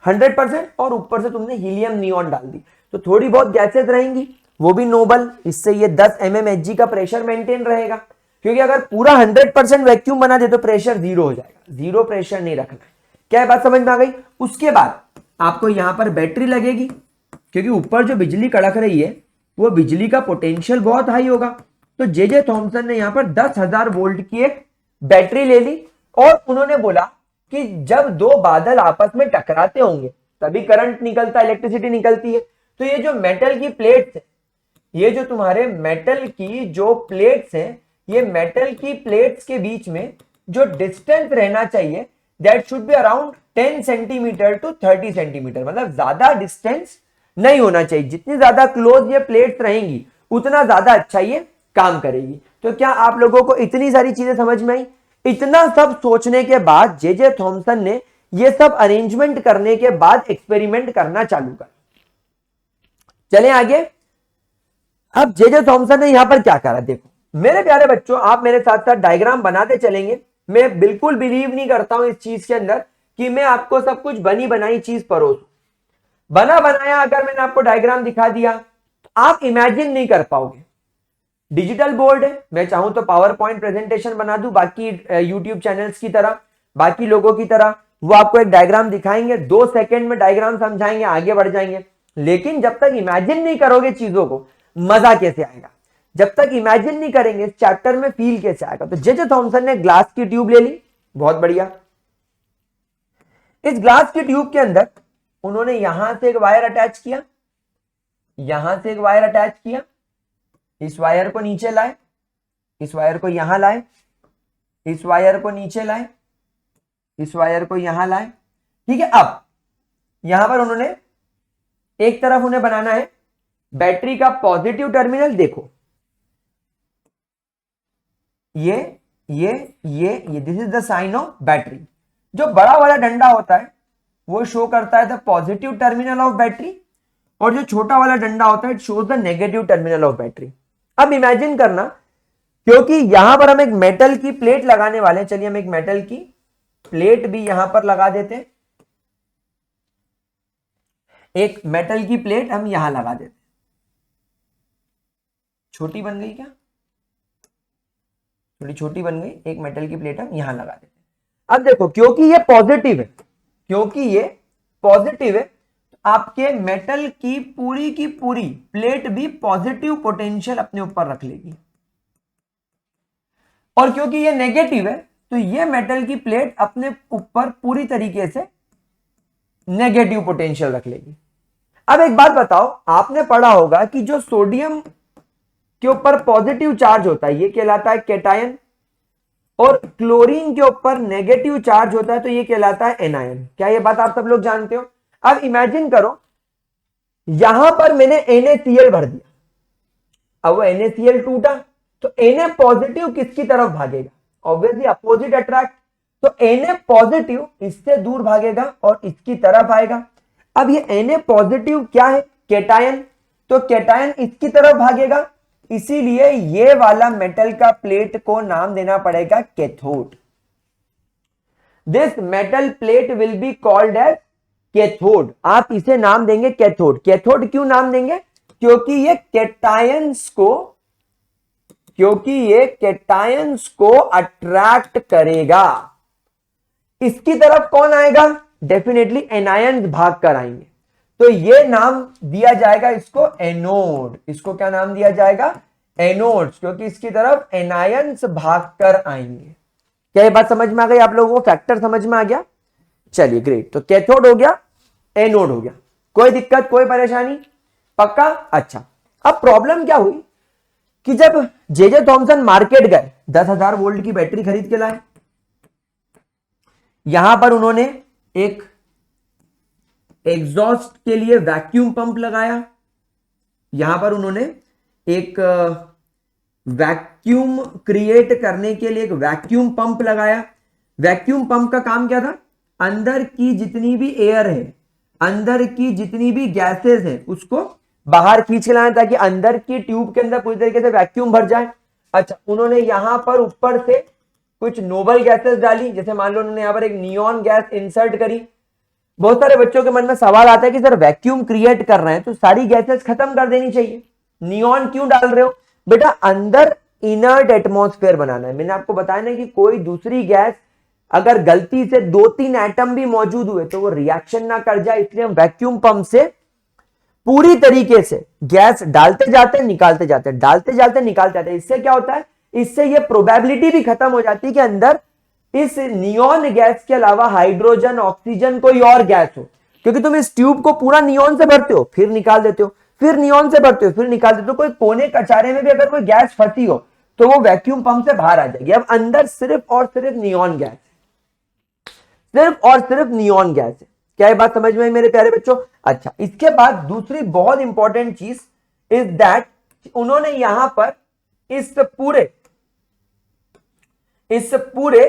100%, और ऊपर से तुमने हीलियम, नियोन डाल दी, तो थोड़ी बहुत गैसेस रहेंगी, वो भी नोबल। इससे ये 10 mmHg का प्रेशर मेंटेन रहेगा, क्योंकि अगर पूरा 100% वैक्यूम बना दे तो प्रेशर जीरो हो जाएगा, जीरो प्रेशर नहीं रखना है। क्या बात समझ में आ गई? उसके बाद आपको यहां पर बैटरी लगेगी, क्योंकि ऊपर जो बिजली कड़क रही है वो बिजली का पोटेंशियल बहुत हाई होगा। तो जे थॉमसन ने यहां पर 10,000 वोल्ट की एक बैटरी ले ली और उन्होंने बोला कि जब दो बादल आपस में टकराते होंगे तभी करंट निकलता, इलेक्ट्रिसिटी निकलती है। तो ये जो मेटल की प्लेट्स है, ये जो तुम्हारे मेटल की जो प्लेट्स हैं, ये मेटल की प्लेट्स के बीच में जो डिस्टेंस रहना चाहिए that should be around 10 centimetre to 30 centimetre, मतलब ज्यादा डिस्टेंस नहीं होना चाहिए। जितनी ज्यादा क्लोज ये प्लेट्स रहेंगी उतना ज्यादा अच्छा ये काम करेगी। तो क्या आप लोगों को इतनी सारी चीजें समझ में आई? इतना सब सोचने के बाद जे थॉमसन ने ये सब अरेंजमेंट करने के बाद एक्सपेरिमेंट करना चालू कर। चलें आगे। अब जे थॉमसन ने यहां पर क्या करा, देखो मेरे प्यारे बच्चों, आप मेरे साथ साथ डायग्राम बनाते चलेंगे। मैं बिल्कुल बिलीव नहीं करता हूं इस चीज के अंदर कि मैं आपको सब कुछ बनी बनाई चीज परोसूं। बना बनाया अगर मैंने आपको डायग्राम दिखा दिया तो आप इमेजिन नहीं कर पाओगे। डिजिटल बोर्ड है, मैं चाहूं तो पावर पॉइंट प्रेजेंटेशन बना दूं बाकी यूट्यूब चैनल्स की तरह, बाकी लोगों की तरह, वो आपको एक डायग्राम दिखाएंगे, 2 सेकंड में डायग्राम समझाएंगे, आगे बढ़ जाएंगे। लेकिन जब तक इमेजिन नहीं करोगे चीजों को, मजा कैसे आएगा? जब तक इमेजिन नहीं करेंगे इस चैप्टर में फील कैसे आएगा? तो जे थॉमसन ने ग्लास की ट्यूब ले ली, बहुत बढ़िया। इस ग्लास की ट्यूब के अंदर उन्होंने यहां से एक वायर अटैच किया, यहां से एक वायर अटैच किया, इस वायर को नीचे लाए, इस वायर को यहां लाए, इस वायर को नीचे लाए, इस वायर को यहां लाए, ठीक है। अब यहां पर उन्होंने एक तरफ उन्हें बनाना है बैटरी का पॉजिटिव टर्मिनल। देखो ये this is the sign of battery. जो बड़ा वाला डंडा होता है वो शो करता है the positive terminal of battery, और जो छोटा वाला डंडा होता है it shows the negative terminal of battery. अब इमेजिन करना, क्योंकि यहां पर हम एक मेटल की प्लेट लगाने वाले हैं, चलिए हम एक मेटल की प्लेट भी यहां पर लगा देते हैं। एक मेटल की प्लेट हम यहां लगा देते हैं। छोटी बन गई क्या? थोड़ी छोटी बन गई। एक मेटल की प्लेट हम यहां लगा देते हैं। अब देखो, क्योंकि ये पॉजिटिव है, क्योंकि ये पॉजिटिव है, आपके मेटल की पूरी प्लेट भी पॉजिटिव पोटेंशियल अपने ऊपर रख लेगी, और क्योंकि ये नेगेटिव है तो ये मेटल की प्लेट अपने ऊपर पूरी तरीके से नेगेटिव पोटेंशियल रख लेगी। अब एक बात बताओ, आपने पढ़ा होगा कि जो सोडियम के ऊपर पॉजिटिव चार्ज होता है ये कहलाता है कैटायन, और क्लोरीन के ऊपर नेगेटिव चार्ज होता है तो ये कहलाता है एनायन। क्या ये बात आप सब लोग जानते हो? अब इमेजिन करो, यहां पर मैंने NaCl भर दिया, अब वो NaCl टूटा तो Na पॉजिटिव किसकी तरफ भागेगा? ऑब्वियसली अपोजिट अट्रैक्ट, तो Na पॉजिटिव इससे दूर भागेगा और इसकी तरफ आएगा। अब ये Na पॉजिटिव क्या है? कैटायन, तो कैटायन इसकी तरफ भागेगा, इसीलिए ये वाला मेटल का प्लेट को नाम देना पड़ेगा cathode. This metal plate will be called as cathode. आप इसे नाम देंगे कैथोड। कैथोड क्यों नाम देंगे? क्योंकि ये कैटायंस को अट्रैक्ट करेगा। इसकी तरफ कौन आएगा? डेफिनेटली एनायंस भाग कर आएंगे, तो ये नाम दिया जाएगा इसको एनोड। इसको क्या नाम दिया जाएगा? एनोड, क्योंकि इसकी तरफ एनायंस भाग कर आएंगे। क्या ये बात समझ में आ गई आप लोगों को? फैक्टर समझ में आ गया? चलिए ग्रेट। तो कैथोड हो गया, एनोड हो गया, कोई दिक्कत कोई परेशानी? पक्का? अच्छा, अब प्रॉब्लम क्या हुई कि जब जे थॉमसन मार्केट गए 10,000 वोल्ट की बैटरी खरीद के लाए, यहां पर उन्होंने एक एग्जॉस्ट के लिए वैक्यूम पंप लगाया, यहां पर उन्होंने एक वैक्यूम क्रिएट करने के लिए एक वैक्यूम पंप लगाया। वैक्यूम पंप का काम क्या था? अंदर की जितनी भी एयर है, अंदर की जितनी भी गैसेस है उसको बाहर खींच के लाना, ताकि अंदर की ट्यूब के अंदर पूरी तरीके से वैक्यूम भर जाए। अच्छा, उन्होंने यहां पर ऊपर से कुछ नोबल गैसेस डाली, जैसे मान लो उन्होंने यहां पर एक नियॉन गैस इंसर्ट करी। बहुत सारे बच्चों के मन में सवाल आता है कि सर वैक्यूम क्रिएट कर रहे हैं तो सारी गैसेस खत्म कर देनी चाहिए, नियॉन क्यों डाल रहे हो? बेटा अंदर इनर्ट एटमॉस्फेयर बनाना है। मैंने आपको बताया ना कि कोई दूसरी गैस अगर गलती से 2-3 एटम भी मौजूद हुए तो वो रिएक्शन ना कर जाए, इसलिए हम वैक्यूम पंप से पूरी तरीके से गैस डालते जाते निकालते जाते, डालते जाते निकालते जाते। इससे क्या होता है? इससे ये प्रोबेबिलिटी भी खत्म हो जाती है कि अंदर इस नियॉन गैस के अलावा हाइड्रोजन, ऑक्सीजन, कोई और गैस हो, क्योंकि तुम इस ट्यूब को पूरा नियॉन से भरते हो फिर निकाल देते हो, फिर नियॉन से भरते हो फिर निकाल देते हो। कोई कोने कचारे में भी अगर कोई गैस फंसी हो तो वो वैक्यूम पंप से बाहर आ जाएगी। अब अंदर सिर्फ और सिर्फ नियॉन गैस है, सिर्फ और सिर्फ नियॉन गैस है। क्या ये बात समझ में आई मेरे प्यारे बच्चों? अच्छा, इसके बाद दूसरी बहुत इंपॉर्टेंट चीज इज दैट उन्होंने यहां पर इस पूरे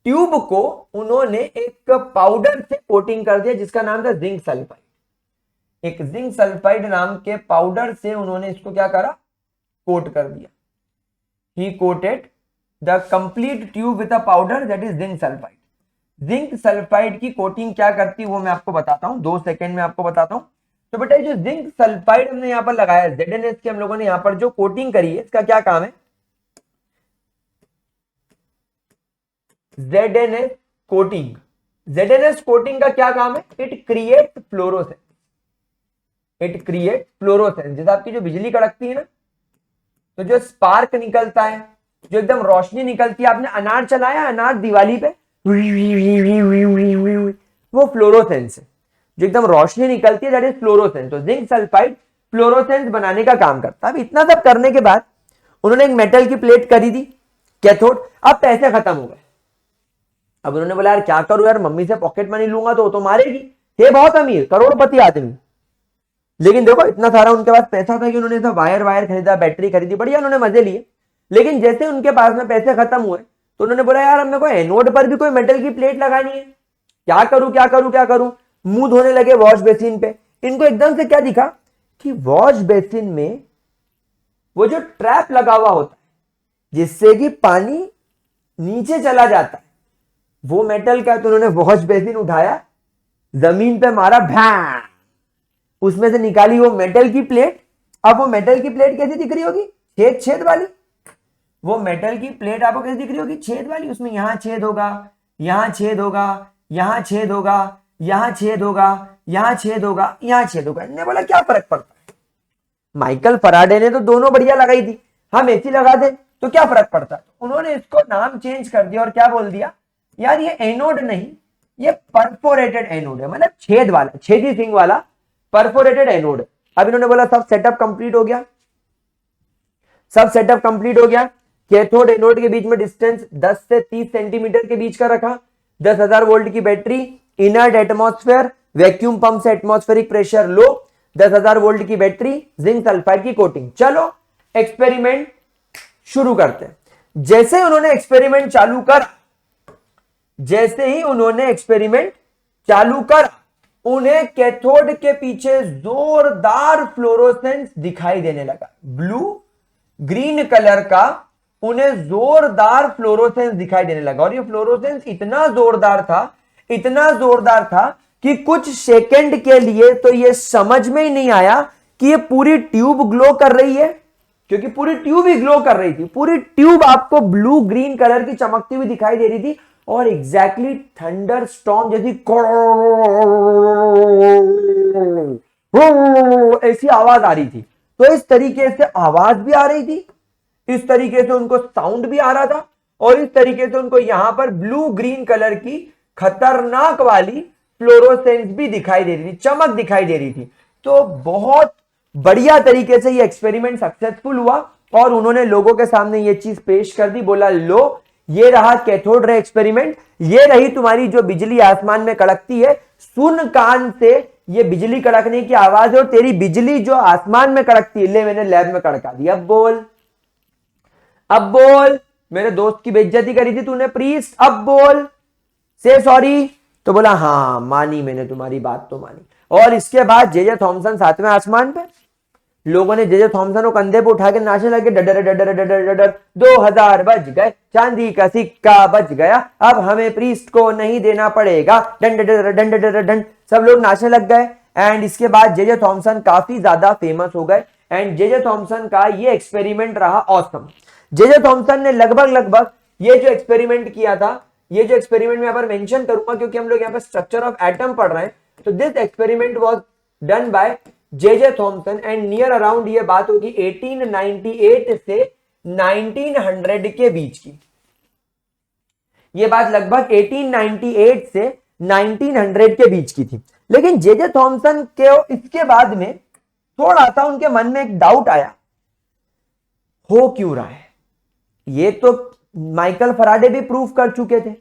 ट्यूब को उन्होंने एक पाउडर से कोटिंग कर दिया जिसका नाम था जिंक सल्फाइड। एक जिंक सल्फाइड नाम के पाउडर से उन्होंने इसको क्या करा? कोट कर दिया। ही coated the complete tube with a powder that is zinc sulphide. Zinc sulphide की कोटिंग क्या करती है वो मैं आपको बताता हूं, 2 सेकेंड में आपको बताता हूं। तो बेटा जो जिंक सल्फाइड हमने यहां पर लगाया, ZnS की हम लोगों ने यहां पर जो कोटिंग करी है, इसका क्या काम है? ZnS coating. ZnS कोटिंग का क्या काम है? It create fluorescence. It create fluorescence. जैसे आपकी जो बिजली कड़कती है ना, तो जो स्पार्क निकलता है, जो एकदम रोशनी निकलती है, आपने अनार चलाया, अनार दिवाली पे वो फ्लोरोसेंस है, जो एकदम रोशनी निकलती है, दैट इज फ्लोरोसेंस। तो जिंक सल्फाइड फ्लोरोसेंस बनाने का काम करता है। अब इतना सब करने के बाद उन्होंने एक मेटल की प्लेट करी थी कैथोड। अब पैसे खत्म हो गए। अब उन्होंने बोला यार क्या करूं यार, मम्मी से पॉकेट मनी लूंगा तो मारेगी, थे बहुत अमीर, करोड़पति आदमी, लेकिन देखो इतना सारा उनके पास पैसा था कि उन्होंने सब वायर खरीदा, बैटरी खरीदी, बढ़िया उन्होंने मजे लिए। लेकिन जैसे उनके पास में पैसे खत्म हुए तो उन्होंने बोला यार अब मेरे को एनोड पर भी कोई मेटल की प्लेट लगानी है, क्या करूं क्या करूं क्या करूं। मुंह धोने लगे वॉश बेसिन पे। इनको एकदम से क्या दिखा कि वॉश बेसिन में वो जो ट्रैप लगा हुआ होता है जिससे कि पानी नीचे चला जाता है, वो मेटल का। तो उन्होंने वॉश बेसिन उठाया, जमीन पे मारा, भैं, उसमें से निकाली वो मेटल की प्लेट। अब वो मेटल की प्लेट कैसी दिख रही होगी? छेद छेद वाली। वो मेटल की प्लेट आपको कैसी दिख रही होगी? छेद वाली। उसमें यहां छेद होगा, यहां छेद होगा, यहां छेद होगा, यहां छेद होगा, यहां छेद होगा, यहां छेद होगा। इन्होंने बोला क्या फर्क पड़ता है, माइकल फराडे ने तो दोनों बढ़िया लगाई थी, हम ऐसी लगा दे तो क्या फर्क पड़ता है। उन्होंने इसको नाम चेंज कर दिया और क्या बोल दिया, यार ये एनोड नहीं, ये परफोरेटेड एनोड है, मतलब छेद वाला, छेदी सिंग वाला परफोरेटेड एनोड। अब इन्होंने बोला सब सेटअप कंप्लीट हो गया, सब सेटअप कंप्लीट हो गया। कैथोड एनोड के बीच में डिस्टेंस 10 से 30 सेंटीमीटर के बीच का रखा, 10,000 वोल्ट की battery, inert atmosphere, vacuum pump से एटमॉस्फेरिक प्रेशर लो, 10,000 वोल्ट की बैटरी, जिंक सल्फाइड की कोटिंग। चलो एक्सपेरिमेंट शुरू करते हैं। जैसे उन्होंने एक्सपेरिमेंट चालू कर, जैसे ही उन्होंने एक्सपेरिमेंट चालू कर, उन्हें कैथोड के पीछे जोरदार फ्लोरोसेंस दिखाई देने लगा। ब्लू ग्रीन कलर का उन्हें जोरदार फ्लोरोसेंस दिखाई देने लगा। और ये फ्लोरोसेंस इतना जोरदार था, इतना जोरदार था कि कुछ सेकंड के लिए तो ये समझ में ही नहीं आया कि ये पूरी ट्यूब ग्लो कर रही है, क्योंकि पूरी ट्यूब ही ग्लो कर रही थी। पूरी ट्यूब आपको ब्लू ग्रीन कलर की चमकती हुई दिखाई दे रही थी और एग्जैक्टली थंडर स्टॉर्म जैसी ऐसी आवाज आ रही थी। तो इस तरीके से आवाज भी आ रही थी, इस तरीके से उनको साउंड भी आ रहा था, और इस तरीके से उनको यहां पर ब्लू ग्रीन कलर की खतरनाक वाली फ्लोरोसेंस भी दिखाई दे रही थी, चमक दिखाई दे रही थी। तो बहुत बढ़िया तरीके से ये एक्सपेरिमेंट सक्सेसफुल हुआ और उन्होंने लोगों के सामने ये चीज पेश कर दी। बोला लो ये रहा कैथोड रे एक्सपेरिमेंट, ये रही तुम्हारी जो बिजली आसमान में कड़कती है, सुन कान से ये बिजली कड़कने की आवाज है और तेरी बिजली जो आसमान में कड़कती है, ले मैंने लैब में कड़का दी। अब बोल, अब बोल, मेरे दोस्त की बेइज्जती करी थी तूने प्रीस्ट, अब बोल, से सॉरी। तो बोला हाँ मानी मैंने, तुम्हारी बात तो मानी। और इसके बाद जे थॉमसन 7वें आसमान पे, लोगों ने जे थॉमसन को कंधे पे उठा के नाचने लगे, डडर डडर डडर डडर, 2000 बज गए, चांदी का सिक्का बच गया, अब हमें प्रीस्ट को नहीं देना पड़ेगा, डंड डडर डंड डडर डंड, सब लोग नाचने लग गए। एंड इसके बाद जे थॉमसन काफी ज्यादा फेमस हो गए एंड जे थॉमसन का ये एक्सपेरिमेंट रहा ऑसम। जे थॉमसन ने लगभग ये जो एक्सपेरिमेंट किया था, ये जो एक्सपेरिमेंट मैं यहाँ पर मेंशन करूंगा क्योंकि हम लोग यहाँ पर स्ट्रक्चर ऑफ एटम पढ़ रहे हैं। तो this experiment was done by J Thomson and near around ये बात होगी 1898 से 1900 के बीच की। ये बात लगभग 1898 से 1900 के बीच की थी। लेकिन जे थॉमसन के इसके बाद में थोड़ा सा उनके मन में एक डाउट आया, हो क्यों रहा है, ये तो माइकल फराडे भी प्रूफ कर चुके थे,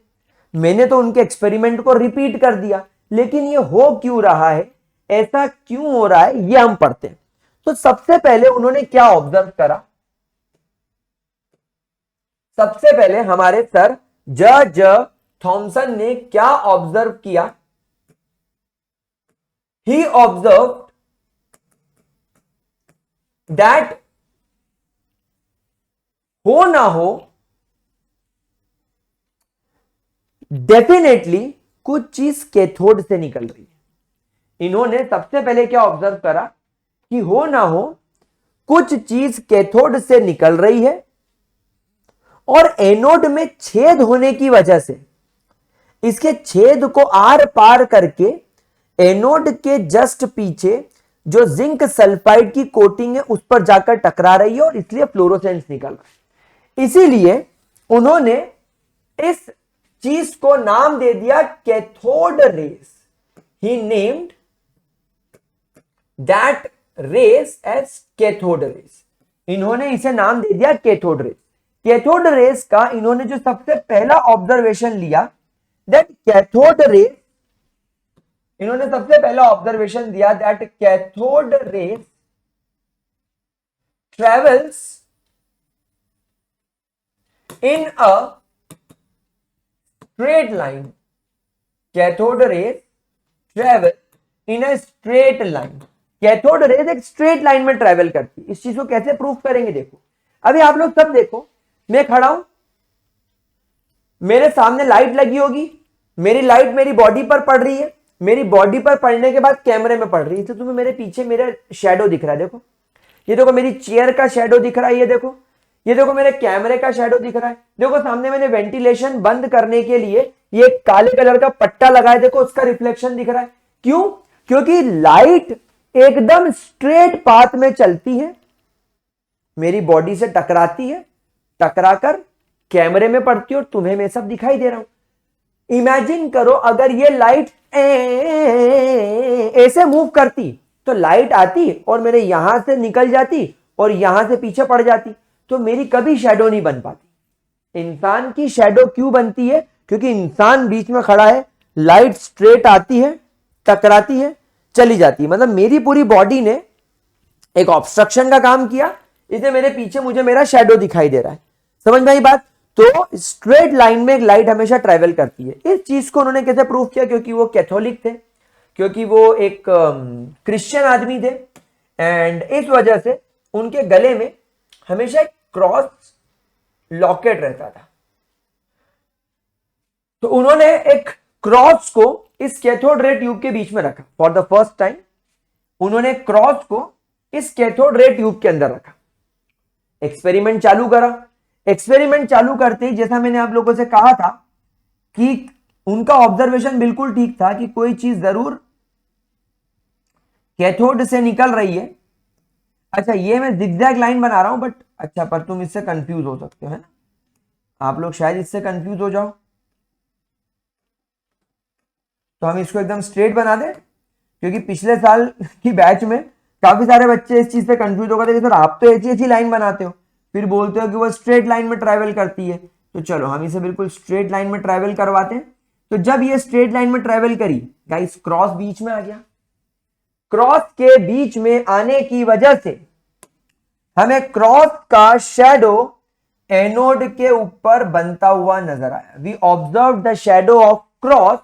मैंने तो उनके एक्सपेरिमेंट को रिपीट कर दिया, लेकिन ये हो क्यों रहा है, ऐसा क्यों हो रहा है, ये हम पढ़ते हैं। तो सबसे पहले उन्होंने क्या ऑब्जर्व करा, सबसे पहले हमारे सर जज थॉमसन ने क्या ऑब्जर्व किया, ही ऑब्जर्व दैट हो ना हो डेफिनेटली कुछ चीज कैथोड से निकल रही है। इन्होंने सबसे पहले क्या ऑब्जर्व करा कि हो ना हो कुछ चीज कैथोड से निकल रही है और एनोड में छेद होने की वजह से इसके छेद को आर पार करके एनोड के जस्ट पीछे जो जिंक सल्फाइड की कोटिंग है उस पर जाकर टकरा रही है और इसलिए फ्लोरोसेंस निकल रहा है। इसीलिए उन्होंने इस चीज को नाम दे दिया cathode rays. He named that rays as cathode rays. इन्होंने इसे नाम दे दिया कैथोड रेस। कैथोड रेस का इन्होंने जो सबसे पहला ऑब्जर्वेशन लिया दैट कैथोड रेस, इन्होंने सबसे पहला ऑब्जर्वेशन दिया that cathode rays travels in a straight line. Cathode rays travel in a straight line. Cathode rays एक स्ट्रेट लाइन में ट्रेवल करती है। इस चीज को कैसे प्रूव करेंगे, देखो अभी आप लोग सब देखो, मैं खड़ा हूं, मेरे सामने लाइट लगी होगी, मेरी लाइट मेरी बॉडी पर पड़ रही है, मेरी बॉडी पर पड़ने के बाद कैमरे में पड़ रही है, तो तुम्हें मेरे पीछे मेरा शैडो दिख रहा है, देखो ये देखो मेरी चेयर का शैडो दिख रहा है, ये देखो मेरे कैमरे का शैडो दिख रहा है, देखो सामने मैंने वेंटिलेशन बंद करने के लिए ये काले कलर का पट्टा लगाया, देखो उसका रिफ्लेक्शन दिख रहा है। क्यों? क्योंकि लाइट एकदम स्ट्रेट पाथ में चलती है, मेरी बॉडी से टकराती है, टकराकर कैमरे में पड़ती है और तुम्हें मैं सब दिखाई दे रहा हूं। इमेजिन करो अगर ये लाइट ऐसे मूव करती तो लाइट आती और मेरे यहां से निकल जाती और यहां से पीछे पड़ जाती, तो मेरी कभी शैडो नहीं बन पाती। इंसान की शैडो क्यों बनती है? क्योंकि इंसान बीच में खड़ा है, लाइट स्ट्रेट आती है, टकराती है, चली जाती है। मतलब मेरी पूरी बॉडी ने एक ऑब्स्ट्रक्शन का काम किया, इसलिए मेरे पीछे मुझे मेरा शैडो दिखाई दे रहा है। समझ में आई बात? तो स्ट्रेट लाइन में एक लाइट हमेशा ट्रेवल करती है। इस चीज को उन्होंने कैसे प्रूव किया? क्योंकि वो कैथोलिक थे, क्योंकि वो एक क्रिश्चियन आदमी थे, एंड इस वजह से उनके गले में हमेशा एक क्रॉस लॉकेट रहता था। तो उन्होंने एक क्रॉस को इस कैथोड रे ट्यूब के बीच में रखा। फॉर द फर्स्ट टाइम उन्होंने क्रॉस को इस कैथोड रे ट्यूब के अंदर रखा, एक्सपेरिमेंट चालू करा। एक्सपेरिमेंट चालू करते ही, जैसा मैंने आप लोगों से कहा था कि उनका ऑब्जर्वेशन बिल्कुल ठीक था कि कोई चीज जरूर कैथोड से निकल रही है। अच्छा, ये मैं जिगजैग लाइन बना रहा हूं, बट अच्छा, पर तुम इससे कंफ्यूज हो सकते हो, है ना? आप लोग शायद इससे कंफ्यूज हो जाओ, तो हम इसको एकदम स्ट्रेट बना दें, क्योंकि पिछले साल की बैच में काफी सारे बच्चे इस चीज से कंफ्यूज हो गए थे कि सर आप तो ऐसी ऐसी लाइन बनाते हो, फिर बोलते हो कि वो स्ट्रेट लाइन में ट्रैवल करती है। तो चलो हम इसे बिल्कुल स्ट्रेट लाइन में ट्रैवल करवाते हैं। तो जब ये स्ट्रेट लाइन में ट्रैवल करी गाइस, क्रॉस बीच में आ गया। क्रॉस के बीच में आने की वजह से हमें क्रॉस का शैडो एनोड के ऊपर बनता हुआ नजर आया। We observe the shadow of cross.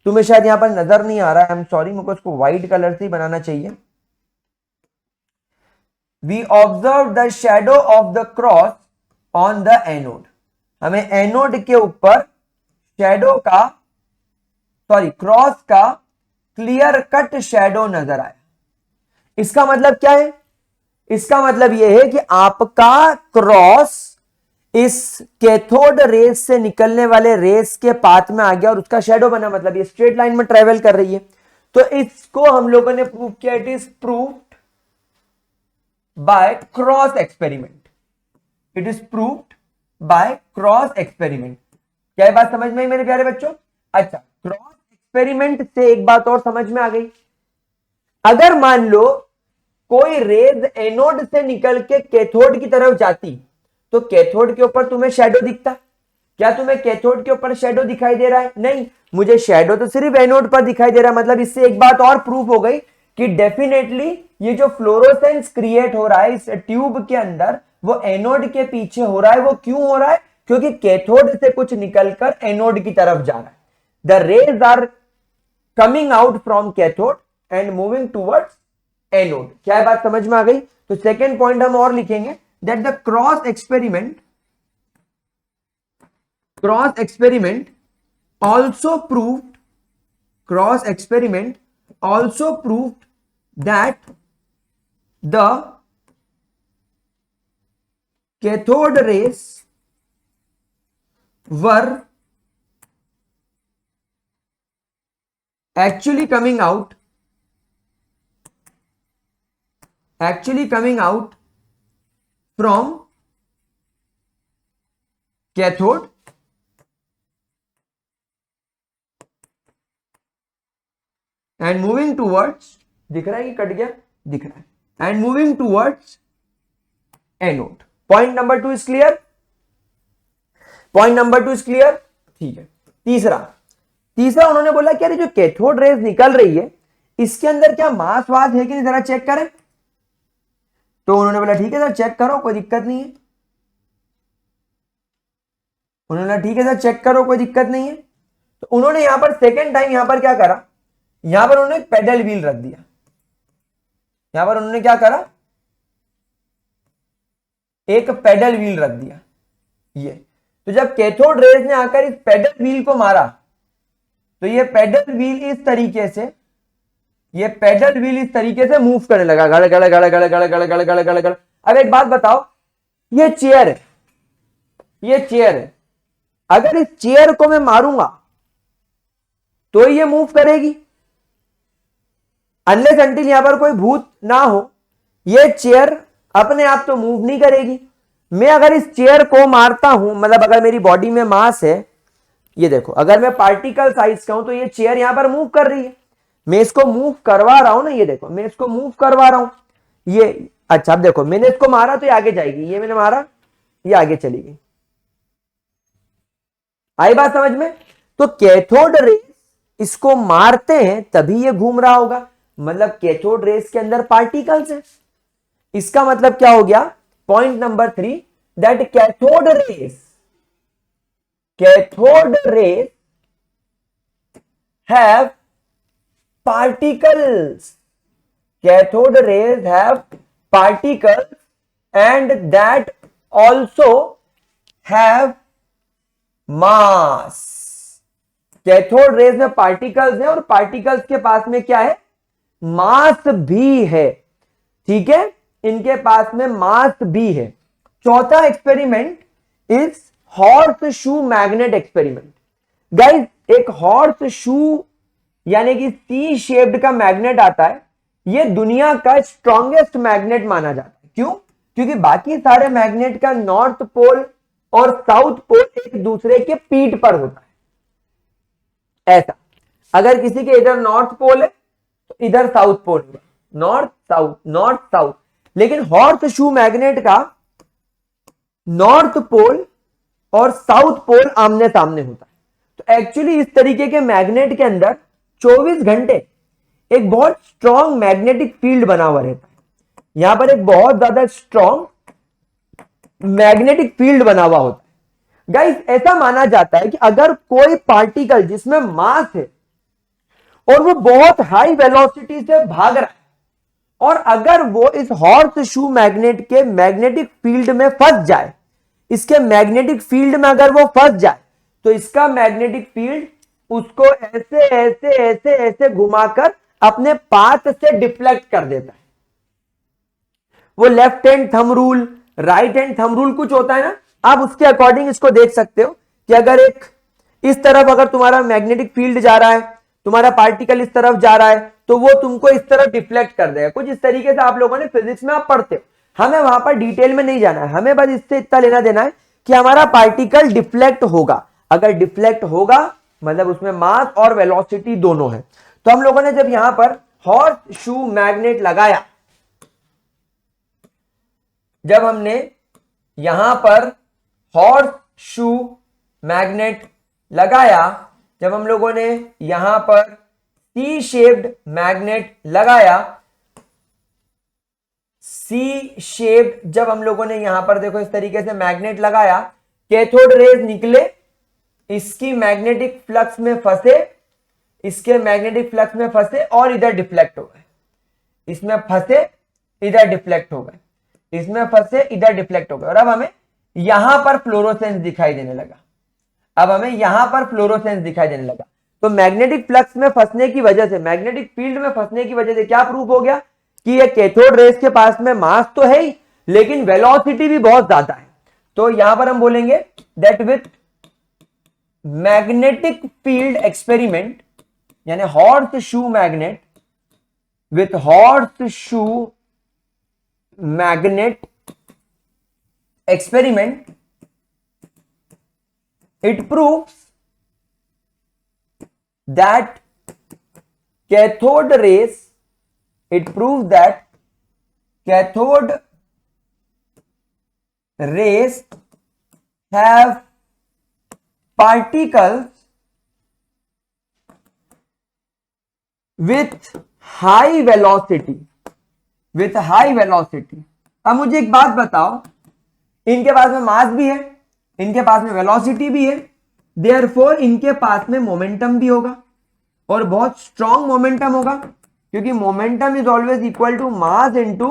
तुम्हें शायद यहां पर नजर नहीं आ रहा है, आई एम सॉरी, मुझको इसको व्हाइट कलर से ही बनाना चाहिए। We observe the shadow of the cross on the anode. हमें एनोड के ऊपर शैडो का, सॉरी, क्रॉस का क्लियर कट शैडो नजर आया। इसका मतलब क्या है? इसका मतलब यह है कि आपका क्रॉस इस कैथोड रेस से निकलने वाले रेस के पाथ में आ गया और उसका शैडो बना, मतलब ये स्ट्रेट लाइन में ट्रेवल कर रही है। तो इसको हम लोगों ने प्रूव किया। It is proved by cross experiment. It is proved by cross experiment. क्या बात समझ में आई मेरे प्यारे बच्चों? अच्छा, क्रॉस एक्सपेरिमेंट से एक बात और समझ में आ गई। अगर मान लो कोई रेज एनोड से निकल के कैथोड की तरफ जाती, तो कैथोड के ऊपर तुम्हें शैडो दिखता? क्या तुम्हें कैथोड के ऊपर शैडो दिखाई दे रहा है? नहीं, मुझे शैडो तो सिर्फ एनोड पर दिखाई दे रहा है। मतलब इससे एक बात और प्रूफ हो गई कि डेफिनेटली ये जो फ्लोरोसेंस क्रिएट हो रहा है इस ट्यूब के अंदर, वो एनोड के पीछे हो रहा है। वो क्यों हो रहा है? क्योंकि कैथोड से कुछ निकलकर एनोड की तरफ जा रहा है। The rays are coming out from cathode and moving towards anode. क्या बात समझ में आ गई? तो सेकेंड पॉइंट हम और लिखेंगे, that the cross experiment also proved that the cathode rays were actually coming out from cathode and moving towards, दिख रहा है कि कट गया? दिख रहा है, and moving towards anode. Point number 2 is clear? Point number 2 is clear? ठीक है। तीसरा उन्होंने बोला कि अरे जो कैथोड रेज निकल रही है इसके अंदर क्या मास वास है कि नहीं, जरा चेक करें। तो उन्होंने बोला ठीक है सर, चेक करो, कोई दिक्कत नहीं है। उन्होंने बोला ठीक है सर, चेक करो, कोई दिक्कत नहीं है। तो उन्होंने यहां पर सेकेंड टाइम यहां पर क्या करा, यहां पर उन्होंने पेडल व्हील रख दिया। यहां पर उन्होंने क्या करा, एक पेडल व्हील रख दिया। ये तो जब कैथोड रेज ने आकर इस पेडल व्हील को मारा, तो ये पेडल व्हील इस तरीके से, ये पेडल व्हील इस तरीके से मूव करने लगा, गड़ गड़ गड़ गड़ गड़ गड़ गड़ गड़ गड़ गड़। अब एक बात बताओ, ये चेयर है, ये चेयर है, अगर इस चेयर को मैं मारूंगा तो ये मूव करेगी? अनलेस अनटिल यहां पर कोई भूत ना हो, ये चेयर अपने आप तो मूव नहीं करेगी। मैं अगर इस चेयर को मारता हूं, मतलब अगर मेरी बॉडी में मास है, ये देखो अगर मैं पार्टिकल साइज का हूं तो ये चेयर यहां पर मूव कर रही है, मैं इसको मूव करवा रहा हूं ना, ये देखो मैं इसको मूव करवा रहा हूं, ये अच्छा अब देखो मैंने इसको मारा तो ये आगे जाएगी, ये मैंने मारा ये आगे चली गई। आई बात समझ में? तो कैथोड रेस इसको मारते हैं तभी ये घूम रहा होगा, मतलब कैथोड रेस के अंदर पार्टिकल्स हैं। इसका मतलब क्या हो गया? Point number 3, that cathode rays have particles. Cathode rays have particles and that also have mass. Cathode rays में पार्टिकल्स है और पार्टिकल्स के पास में क्या है? मास भी है। ठीक है, इनके पास में मास भी है। चौथा experiment is horse shoe magnet experiment. Guys, एक हॉर्स शू यानी कि सी शेप्ड का मैग्नेट आता है, यह दुनिया का स्ट्रॉन्गेस्ट मैग्नेट माना जाता है। क्यों? क्योंकि बाकी सारे मैग्नेट का नॉर्थ पोल और साउथ पोल एक दूसरे के पीठ पर होता है। ऐसा अगर किसी के इधर नॉर्थ पोल है तो इधर साउथ पोल होगा, नॉर्थ साउथ। लेकिन हॉर्स शू मैग्नेट का नॉर्थ पोल और साउथ पोल आमने सामने होता है। तो एक्चुअली इस तरीके के मैग्नेट के अंदर 24 घंटे एक बहुत स्ट्रॉन्ग मैग्नेटिक फील्ड बना हुआ रहता है। यहां पर एक बहुत ज्यादा स्ट्रॉन्ग मैग्नेटिक फील्ड बना हुआ होता है। गाइस, ऐसा माना जाता है कि अगर कोई पार्टिकल जिसमें मास है और वो बहुत हाई वेलोसिटी से भाग रहा है और अगर वो इस हॉर्स शू मैग्नेट के मैग्नेटिक फील्ड में फंस जाए, इसके मैग्नेटिक फील्ड में अगर वो फंस जाए तो इसका मैग्नेटिक फील्ड उसको ऐसे ऐसे ऐसे ऐसे घुमाकर अपने पाथ से डिफ्लेक्ट कर देता है। वो left hand thumb rule, right hand thumb rule कुछ होता है ना, आप उसके अकॉर्डिंग इसको देख सकते हो कि अगर एक इस तरफ अगर तुम्हारा मैग्नेटिक फील्ड जा रहा है, तुम्हारा पार्टिकल इस तरफ जा रहा है, तो वो तुमको इस तरफ डिफ्लेक्ट कर देगा। कुछ इस तरीके से आप लोगों ने फिजिक्स में आप पढ़ते हो, हमें वहां पर डिटेल में नहीं जाना है, हमें बस इससे इतना लेना देना है कि हमारा पार्टिकल डिफ्लेक्ट होगा। अगर डिफ्लेक्ट होगा मतलब उसमें मास और वेलोसिटी दोनों है। तो हम लोगों ने जब यहां पर हॉर्स शू मैग्नेट लगाया, जब हमने यहां पर हॉर्स शू मैग्नेट लगाया, जब हम लोगों ने यहां पर सी शेप्ड मैग्नेट लगाया, सी शेप्ड जब हम लोगों ने यहां पर देखो इस तरीके से मैग्नेट लगाया, कैथोड रेज निकले, इसकी मैग्नेटिक फ्लक्स में फंसे, इसके मैग्नेटिक फ्लक्स में फंसे और इधर डिफ्लेक्ट हो गए, इसमें फंसे इधर डिफ्लेक्ट हो गए, इसमें फंसे इधर डिफ्लेक्ट हो गए, और अब हमें यहां पर फ्लोरोसेंस दिखाई देने लगा। अब हमें यहां पर फ्लोरोसेंस दिखाई देने लगा। तो मैग्नेटिक फ्लक्स में फंसने की वजह से, मैग्नेटिक फील्ड में फंसने की वजह से क्या प्रूफ हो गया कि ये कैथोड रेज के पास में मास तो है ही, लेकिन वेलोसिटी भी बहुत ज्यादा है। तो यहां पर हम बोलेंगे that with magnetic field experiment, यानी horseshoe magnet, with horseshoe magnet experiment, it proves that cathode rays, it proves that cathode rays have particles with high velocity, with high velocity। अब मुझे एक बात बताओ, इनके पास में मास भी है, इनके पास में वेलोसिटी भी है, देयरफॉर इनके पास में मोमेंटम भी होगा और बहुत स्ट्रॉन्ग मोमेंटम होगा, क्योंकि momentum is always equal to mass into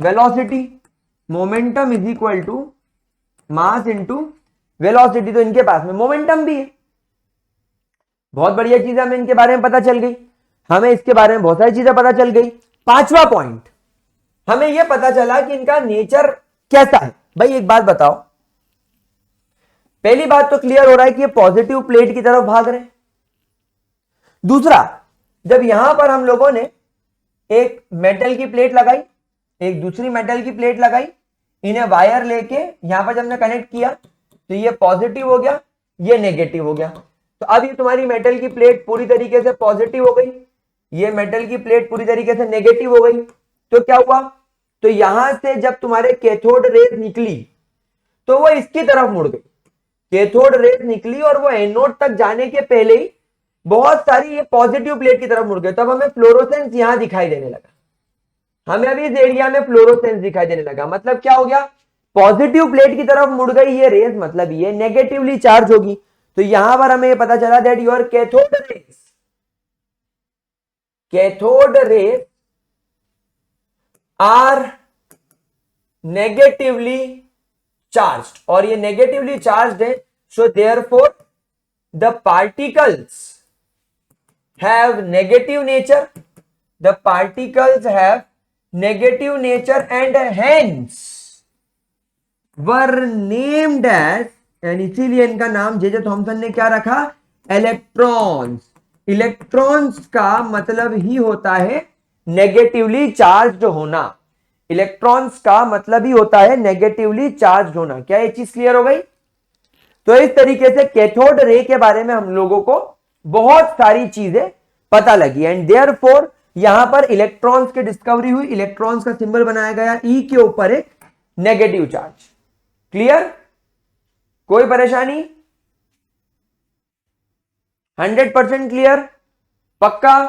velocity. Momentum is equal to mass into velocity. तो इनके पास में मोमेंटम भी है। बहुत बढ़िया चीज हमें इनके बारे में पता चल गई, हमें इसके बारे में बहुत सारी चीजें पता चल गई। पांचवा पॉइंट, हमें यह पता चला कि इनका नेचर कैसा है। भाई एक बात बताओ, पहली बात तो क्लियर हो रहा है कि ये पॉजिटिव प्लेट की तरफ भाग रहे हैं। दूसरा, जब यहां पर हम लोगों ने एक मेटल की प्लेट लगाई, एक दूसरी मेटल की प्लेट लगाई, इन्हें वायर लेके यहां पर जब हमने कनेक्ट किया तो ये पॉजिटिव हो गया, ये नेगेटिव हो गया। तो अब ये तुम्हारी मेटल की प्लेट पूरी तरीके से पॉजिटिव हो गई, ये मेटल की प्लेट पूरी तरीके से नेगेटिव हो गई। तो क्या हुआ, तो यहां से जब तुम्हारे कैथोड रेज निकली तो वो इसकी तरफ मुड़ गई, कैथोड रेज निकली और वो एनोड तक जाने के पहले ही बहुत सारी ये पॉजिटिव प्लेट की तरफ मुड़ गए। तब हमें फ्लोरोसेंस यहां दिखाई देने लगा, हमें अभी इस एरिया में फ्लोरोसेंस दिखाई देने लगा। मतलब क्या हो गया, पॉजिटिव प्लेट की तरफ मुड़ गई ये रेज, मतलब ये नेगेटिवली चार्ज होगी। तो यहां पर हमें पता चला that your cathode rays are negatively charged, और ये नेगेटिवली चार्ज्ड है। So therefore the particles have negative nature, the particles have negative nature and hence were named as, and इसीलिए इनका नाम जे थॉमसन ने क्या रखा, इलेक्ट्रॉन्स। इलेक्ट्रॉन्स का मतलब ही होता है नेगेटिवली चार्ज्ड होना, इलेक्ट्रॉन्स का मतलब ही होता है नेगेटिवली चार्ज्ड होना। क्या ये चीज क्लियर हो गई? तो इस तरीके से कैथोड रे के बारे में हम लोगों को बहुत सारी चीजें पता लगी, एंड देयरफॉर यहां पर इलेक्ट्रॉन्स की डिस्कवरी हुई, इलेक्ट्रॉन्स का सिंबल बनाया गया ई के ऊपर एक नेगेटिव चार्ज। क्लियर? कोई परेशानी? 100% क्लियर? पक्का?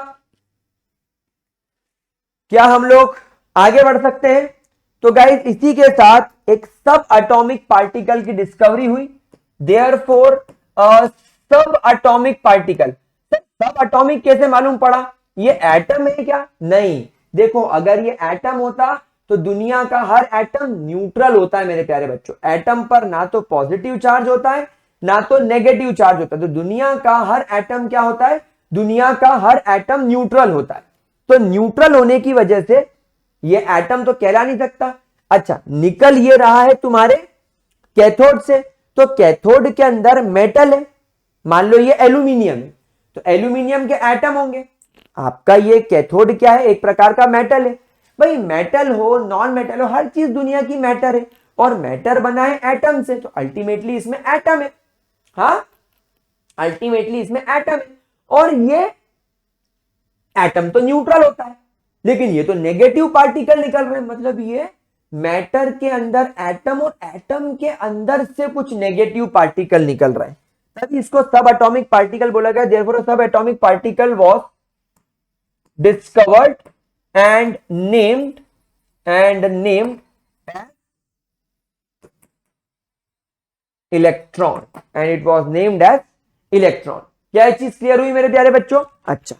क्या हम लोग आगे बढ़ सकते हैं? तो गाइस इसी के साथ एक सब एटॉमिक पार्टिकल की डिस्कवरी हुई। देयरफॉर सब एटॉमिक पार्टिकल, सब एटॉमिक कैसे मालूम पड़ा? ये एटम है क्या? नहीं, देखो अगर ये एटम होता तो दुनिया का हर एटम न्यूट्रल होता है मेरे प्यारे बच्चों। एटम पर ना तो पॉजिटिव चार्ज होता है ना तो नेगेटिव चार्ज होता है। तो दुनिया का हर एटम क्या होता है? दुनिया का हर एटम न्यूट्रल होता है। तो न्यूट्रल होने की वजह से ये एटम तो कहला नहीं सकता। अच्छा, निकल ये रहा है तुम्हारे कैथोड से, तो कैथोड के अंदर मेटल है, मान लो ये एल्यूमिनियम है, तो एल्यूमिनियम के एटम होंगे। आपका ये कैथोड क्या है? एक प्रकार का मेटल है। भाई मेटल हो नॉन मेटल हो, हर चीज दुनिया की मैटर है, और मैटर बना है एटम से, तो अल्टीमेटली इसमें एटम है। हाँ, अल्टीमेटली इसमें एटम है, और ये एटम तो न्यूट्रल होता है, लेकिन ये तो नेगेटिव पार्टिकल निकल रहे हैं। मतलब ये मैटर के अंदर एटम और एटम के अंदर से कुछ नेगेटिव पार्टिकल निकल रहे हैं, तभी इसको सब एटॉमिक पार्टिकल बोला गया। देयरफॉर सब atomic particle was discovered and named as electron, and it was named as electron। क्या ये चीज क्लियर हुई मेरे प्यारे बच्चों? अच्छा,